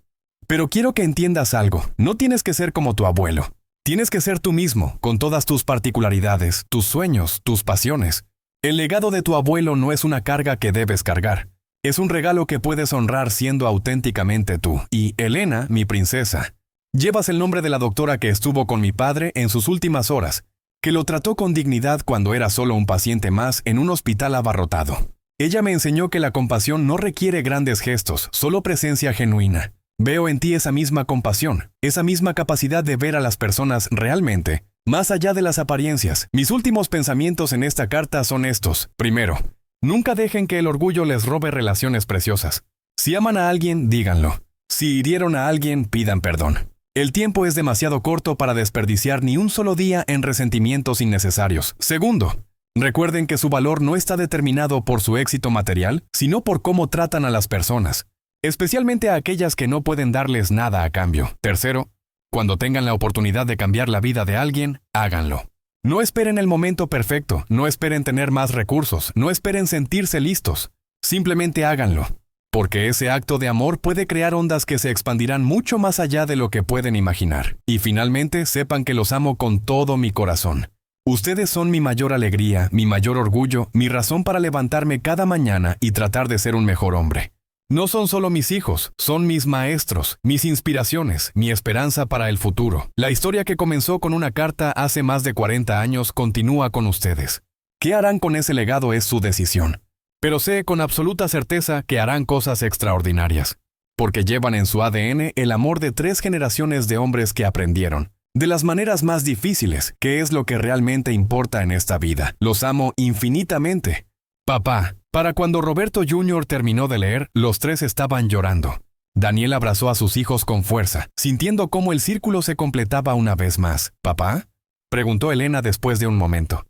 Pero quiero que entiendas algo, no tienes que ser como tu abuelo. Tienes que ser tú mismo, con todas tus particularidades, tus sueños, tus pasiones. El legado de tu abuelo no es una carga que debes cargar. Es un regalo que puedes honrar siendo auténticamente tú. Y Elena, mi princesa, llevas el nombre de la doctora que estuvo con mi padre en sus últimas horas, que lo trató con dignidad cuando era solo un paciente más en un hospital abarrotado. Ella me enseñó que la compasión no requiere grandes gestos, solo presencia genuina. Veo en ti esa misma compasión, esa misma capacidad de ver a las personas realmente, más allá de las apariencias. Mis últimos pensamientos en esta carta son estos. Primero, nunca dejen que el orgullo les robe relaciones preciosas. Si aman a alguien, díganlo. Si hirieron a alguien, pidan perdón. El tiempo es demasiado corto para desperdiciar ni un solo día en resentimientos innecesarios. Segundo, recuerden que su valor no está determinado por su éxito material, sino por cómo tratan a las personas, especialmente a aquellas que no pueden darles nada a cambio. Tercero, cuando tengan la oportunidad de cambiar la vida de alguien, háganlo. No esperen el momento perfecto, no esperen tener más recursos, no esperen sentirse listos. Simplemente háganlo, porque ese acto de amor puede crear ondas que se expandirán mucho más allá de lo que pueden imaginar. Y finalmente, sepan que los amo con todo mi corazón. Ustedes son mi mayor alegría, mi mayor orgullo, mi razón para levantarme cada mañana y tratar de ser un mejor hombre. No son solo mis hijos, son mis maestros, mis inspiraciones, mi esperanza para el futuro. La historia que comenzó con una carta hace más de 40 años continúa con ustedes. ¿Qué harán con ese legado es su decisión? Pero sé con absoluta certeza que harán cosas extraordinarias, porque llevan en su ADN el amor de 3 generaciones de hombres que aprendieron, de las maneras más difíciles, que es lo que realmente importa en esta vida. Los amo infinitamente. Papá. Para cuando Roberto Jr. terminó de leer, los 3 estaban llorando. Daniel abrazó a sus hijos con fuerza, sintiendo cómo el círculo se completaba una vez más. ¿Papá?, preguntó Elena después de un momento.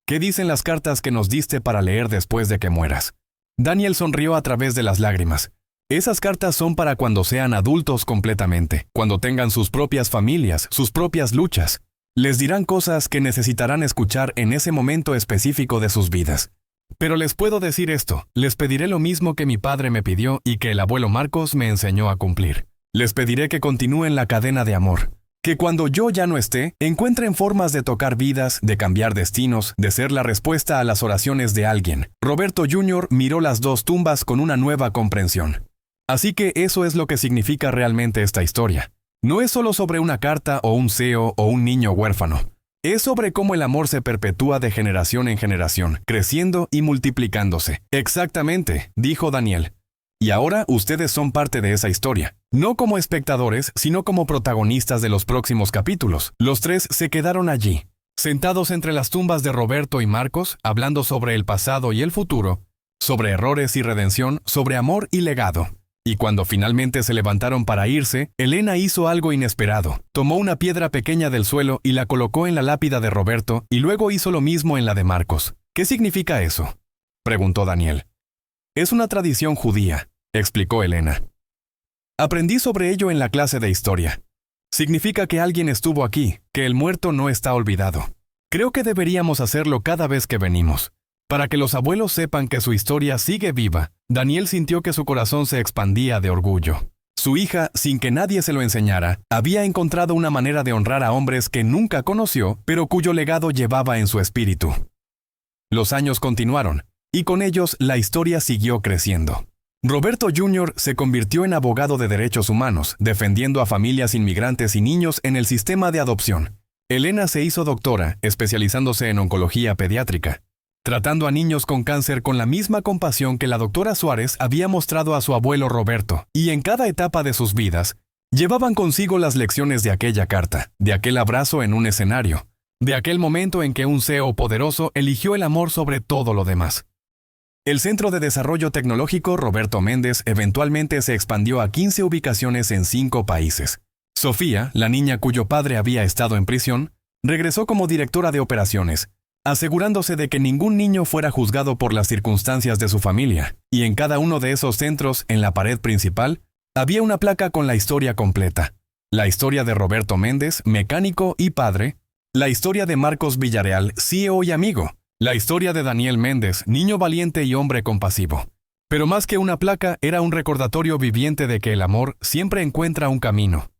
¿Qué dicen las cartas que nos diste para leer después de que mueras? Daniel sonrió a través de las lágrimas. Esas cartas son para cuando sean adultos completamente, cuando tengan sus propias familias, sus propias luchas. Les dirán cosas que necesitarán escuchar en ese momento específico de sus vidas. Pero les puedo decir esto, les pediré lo mismo que mi padre me pidió y que el abuelo Marcos me enseñó a cumplir. Les pediré que continúen la cadena de amor, que cuando yo ya no esté, encuentren formas de tocar vidas, de cambiar destinos, de ser la respuesta a las oraciones de alguien. Roberto Jr. miró las 2 tumbas con una nueva comprensión. Así que eso es lo que significa realmente esta historia. No es solo sobre una carta o un CEO o un niño huérfano. Es sobre cómo el amor se perpetúa de generación en generación, creciendo y multiplicándose. Exactamente, dijo Daniel. Y ahora ustedes son parte de esa historia. No como espectadores, sino como protagonistas de los próximos capítulos. Los 3 se quedaron allí, sentados entre las tumbas de Roberto y Marcos, hablando sobre el pasado y el futuro, sobre errores y redención, sobre amor y legado. Y cuando finalmente se levantaron para irse, Elena hizo algo inesperado. Tomó una piedra pequeña del suelo y la colocó en la lápida de Roberto, y luego hizo lo mismo en la de Marcos. ¿Qué significa eso?, preguntó Daniel. Es una tradición judía, explicó Elena. Aprendí sobre ello en la clase de historia. Significa que alguien estuvo aquí, que el muerto no está olvidado. Creo que deberíamos hacerlo cada vez que venimos. Para que los abuelos sepan que su historia sigue viva. Daniel sintió que su corazón se expandía de orgullo. Su hija, sin que nadie se lo enseñara, había encontrado una manera de honrar a hombres que nunca conoció, pero cuyo legado llevaba en su espíritu. Los años continuaron, y con ellos la historia siguió creciendo. Roberto Jr. se convirtió en abogado de derechos humanos, defendiendo a familias inmigrantes y niños en el sistema de adopción. Elena se hizo doctora, especializándose en oncología pediátrica, tratando a niños con cáncer con la misma compasión que la doctora Suárez había mostrado a su abuelo Roberto, y en cada etapa de sus vidas, llevaban consigo las lecciones de aquella carta, de aquel abrazo en un escenario. de aquel momento en que un CEO poderoso eligió el amor sobre todo lo demás. El Centro de Desarrollo Tecnológico Roberto Méndez eventualmente se expandió a 15 ubicaciones en 5 países. Sofía, la niña cuyo padre había estado en prisión, regresó como directora de operaciones, asegurándose de que ningún niño fuera juzgado por las circunstancias de su familia, y en cada uno de esos centros, en la pared principal, había una placa con la historia completa. La historia de Roberto Méndez, mecánico y padre, la historia de Marcos Villarreal, CEO y amigo, la historia de Daniel Méndez, niño valiente y hombre compasivo. Pero más que una placa, era un recordatorio viviente de que el amor siempre encuentra un camino.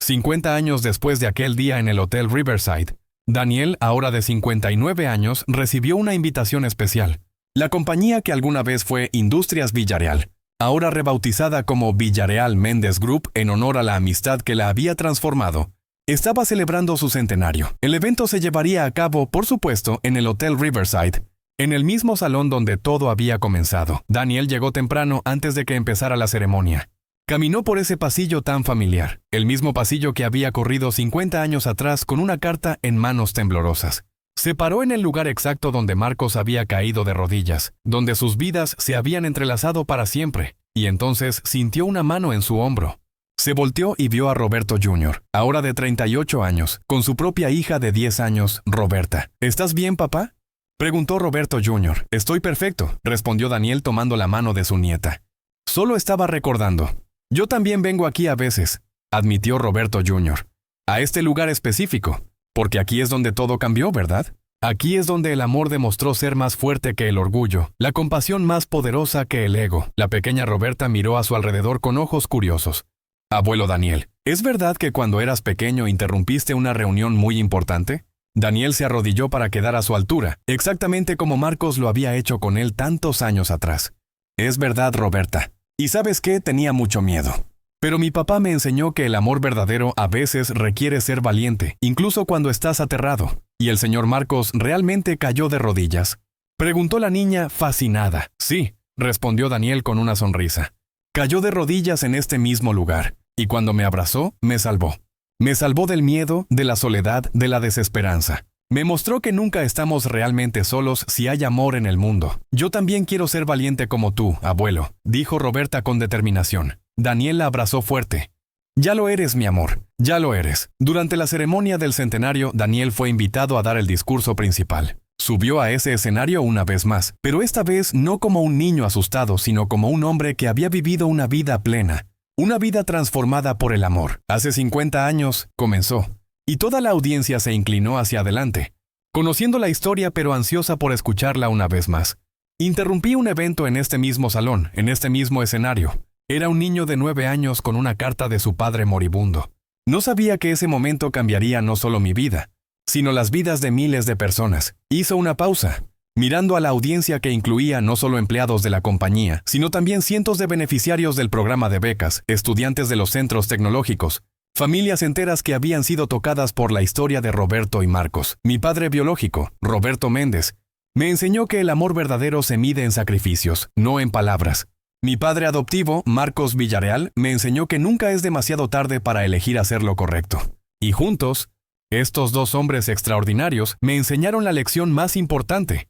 50 años después de aquel día en el Hotel Riverside, Daniel, ahora de 59 años, recibió una invitación especial. La compañía que alguna vez fue Industrias Villarreal, ahora rebautizada como Villarreal Méndez Group en honor a la amistad que la había transformado, estaba celebrando su centenario. El evento se llevaría a cabo, por supuesto, en el Hotel Riverside, en el mismo salón donde todo había comenzado. Daniel llegó temprano antes de que empezara la ceremonia. Caminó por ese pasillo tan familiar, el mismo pasillo que había corrido 50 años atrás con una carta en manos temblorosas. Se paró en el lugar exacto donde Marcos había caído de rodillas, donde sus vidas se habían entrelazado para siempre, y entonces sintió una mano en su hombro. Se volteó y vio a Roberto Jr., ahora de 38 años, con su propia hija de 10 años, Roberta. ¿Estás bien, papá?, preguntó Roberto Jr. Estoy perfecto, respondió Daniel tomando la mano de su nieta. Solo estaba recordando. Yo también vengo aquí a veces, admitió Roberto Jr., a este lugar específico, porque aquí es donde todo cambió, ¿verdad? Aquí es donde el amor demostró ser más fuerte que el orgullo, la compasión más poderosa que el ego. La pequeña Roberta miró a su alrededor con ojos curiosos. Abuelo Daniel, ¿es verdad que cuando eras pequeño interrumpiste una reunión muy importante? Daniel se arrodilló para quedar a su altura, exactamente como Marcos lo había hecho con él tantos años atrás. Es verdad, Roberta. Y ¿sabes qué? Tenía mucho miedo. Pero mi papá me enseñó que el amor verdadero a veces requiere ser valiente, incluso cuando estás aterrado. ¿Y el señor Marcos realmente cayó de rodillas?, preguntó la niña fascinada. Sí, respondió Daniel con una sonrisa. Cayó de rodillas en este mismo lugar, y cuando me abrazó, me salvó. Me salvó del miedo, de la soledad, de la desesperanza. Me mostró que nunca estamos realmente solos si hay amor en el mundo. Yo también quiero ser valiente como tú, abuelo, dijo Roberta con determinación. Daniel la abrazó fuerte. Ya lo eres, mi amor, ya lo eres. Durante la ceremonia del centenario, Daniel fue invitado a dar el discurso principal. Subió a ese escenario una vez más, pero esta vez no como un niño asustado, sino como un hombre que había vivido una vida plena, una vida transformada por el amor. Hace 50 años, comenzó. Y toda la audiencia se inclinó hacia adelante, conociendo la historia pero ansiosa por escucharla una vez más. Interrumpí un evento en este mismo salón, en este mismo escenario. Era un niño de 9 años con una carta de su padre moribundo. No sabía que ese momento cambiaría no solo mi vida, sino las vidas de miles de personas. Hizo una pausa, mirando a la audiencia que incluía no solo empleados de la compañía, sino también cientos de beneficiarios del programa de becas, estudiantes de los centros tecnológicos, familias enteras que habían sido tocadas por la historia de Roberto y Marcos. Mi padre biológico, Roberto Méndez, me enseñó que el amor verdadero se mide en sacrificios, no en palabras. Mi padre adoptivo, Marcos Villarreal, me enseñó que nunca es demasiado tarde para elegir hacer lo correcto. Y juntos, estos dos hombres extraordinarios me enseñaron la lección más importante: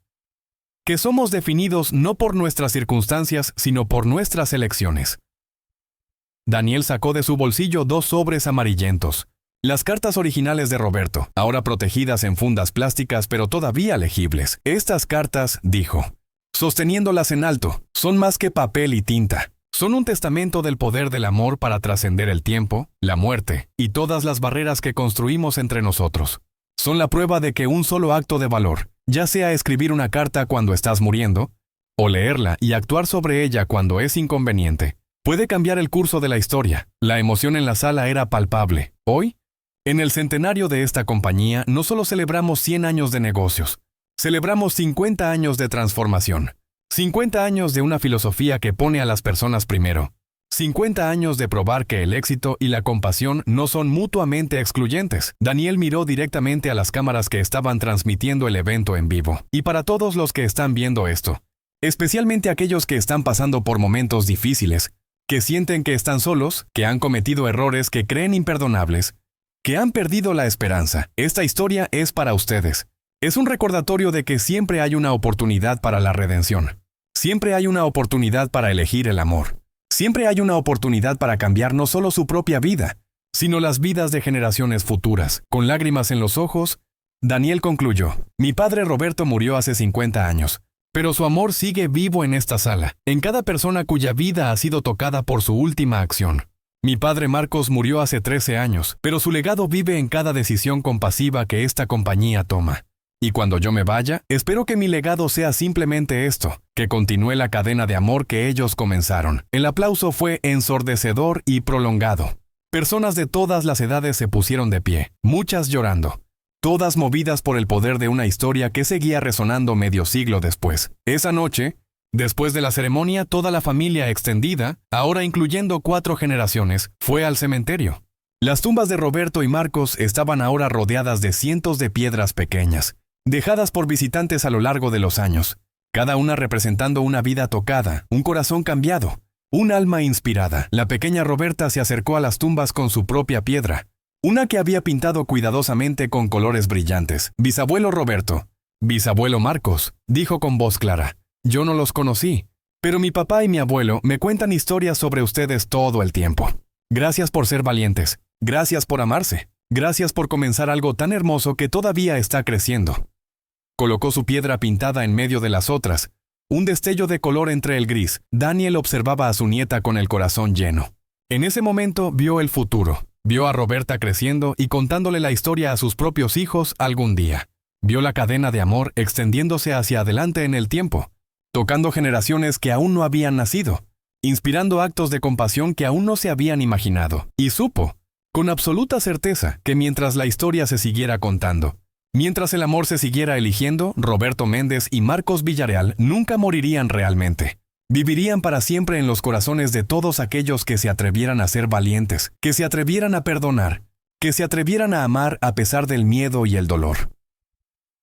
que somos definidos no por nuestras circunstancias, sino por nuestras elecciones. Daniel sacó de su bolsillo 2 sobres amarillentos, las cartas originales de Roberto, ahora protegidas en fundas plásticas pero todavía legibles. Estas cartas, dijo, sosteniéndolas en alto, son más que papel y tinta. Son un testamento del poder del amor para trascender el tiempo, la muerte y todas las barreras que construimos entre nosotros. Son la prueba de que un solo acto de valor, ya sea escribir una carta cuando estás muriendo, o leerla y actuar sobre ella cuando es inconveniente, puede cambiar el curso de la historia. La emoción en la sala era palpable. Hoy, en el centenario de esta compañía, no solo celebramos 100 años de negocios, celebramos 50 años de transformación, 50 años de una filosofía que pone a las personas primero, 50 años de probar que el éxito y la compasión no son mutuamente excluyentes. Daniel miró directamente a las cámaras que estaban transmitiendo el evento en vivo. Y para todos los que están viendo esto, especialmente aquellos que están pasando por momentos difíciles, que sienten que están solos, que han cometido errores que creen imperdonables, que han perdido la esperanza. Esta historia es para ustedes. Es un recordatorio de que siempre hay una oportunidad para la redención. Siempre hay una oportunidad para elegir el amor. Siempre hay una oportunidad para cambiar no solo su propia vida, sino las vidas de generaciones futuras. Con lágrimas en los ojos, Daniel concluyó: mi padre Roberto murió hace 50 años, pero su amor sigue vivo en esta sala, en cada persona cuya vida ha sido tocada por su última acción. Mi padre Marcos murió hace 13 años, pero su legado vive en cada decisión compasiva que esta compañía toma. Y cuando yo me vaya, espero que mi legado sea simplemente esto, que continúe la cadena de amor que ellos comenzaron. El aplauso fue ensordecedor y prolongado. Personas de todas las edades se pusieron de pie, muchas llorando, todas movidas por el poder de una historia que seguía resonando medio siglo después. Esa noche, después de la ceremonia, toda la familia extendida, ahora incluyendo 4 generaciones, fue al cementerio. Las tumbas de Roberto y Marcos estaban ahora rodeadas de cientos de piedras pequeñas, dejadas por visitantes a lo largo de los años, cada una representando una vida tocada, un corazón cambiado, un alma inspirada. La pequeña Roberta se acercó a las tumbas con su propia piedra, una que había pintado cuidadosamente con colores brillantes. Bisabuelo Roberto, bisabuelo Marcos, dijo con voz clara. Yo no los conocí, pero mi papá y mi abuelo me cuentan historias sobre ustedes todo el tiempo. Gracias por ser valientes, gracias por amarse, gracias por comenzar algo tan hermoso que todavía está creciendo. Colocó su piedra pintada en medio de las otras, un destello de color entre el gris. Daniel observaba a su nieta con el corazón lleno. En ese momento vio el futuro. Vio a Roberta creciendo y contándole la historia a sus propios hijos algún día. Vio la cadena de amor extendiéndose hacia adelante en el tiempo, tocando generaciones que aún no habían nacido, inspirando actos de compasión que aún no se habían imaginado. Y supo, con absoluta certeza, que mientras la historia se siguiera contando, mientras el amor se siguiera eligiendo, Roberto Méndez y Marcos Villarreal nunca morirían realmente. Vivirían para siempre en los corazones de todos aquellos que se atrevieran a ser valientes, que se atrevieran a perdonar, que se atrevieran a amar a pesar del miedo y el dolor.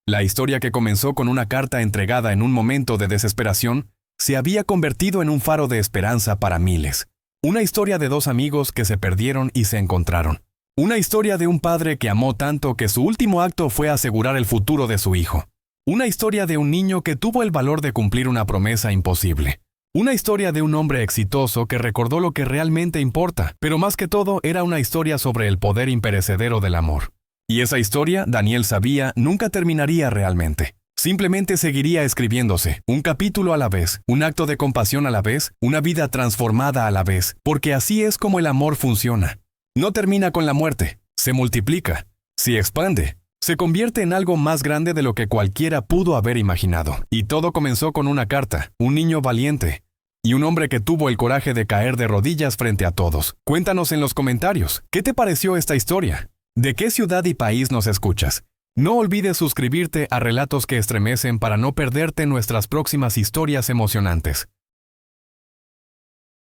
La historia que comenzó con una carta entregada en un momento de desesperación se había convertido en un faro de esperanza para miles. Una historia de 2 amigos que se perdieron y se encontraron. Una historia de un padre que amó tanto que su último acto fue asegurar el futuro de su hijo. Una historia de un niño que tuvo el valor de cumplir una promesa imposible. Una historia de un hombre exitoso que recordó lo que realmente importa, pero más que todo era una historia sobre el poder imperecedero del amor. Y esa historia, Daniel sabía, nunca terminaría realmente. Simplemente seguiría escribiéndose, un capítulo a la vez, un acto de compasión a la vez, una vida transformada a la vez, porque así es como el amor funciona. No termina con la muerte, se multiplica, se expande, se convierte en algo más grande de lo que cualquiera pudo haber imaginado. Y todo comenzó con una carta, un niño valiente, y un hombre que tuvo el coraje de caer de rodillas frente a todos. Cuéntanos en los comentarios, ¿qué te pareció esta historia? ¿De qué ciudad y país nos escuchas? No olvides suscribirte a Relatos que Estremecen para no perderte nuestras próximas historias emocionantes.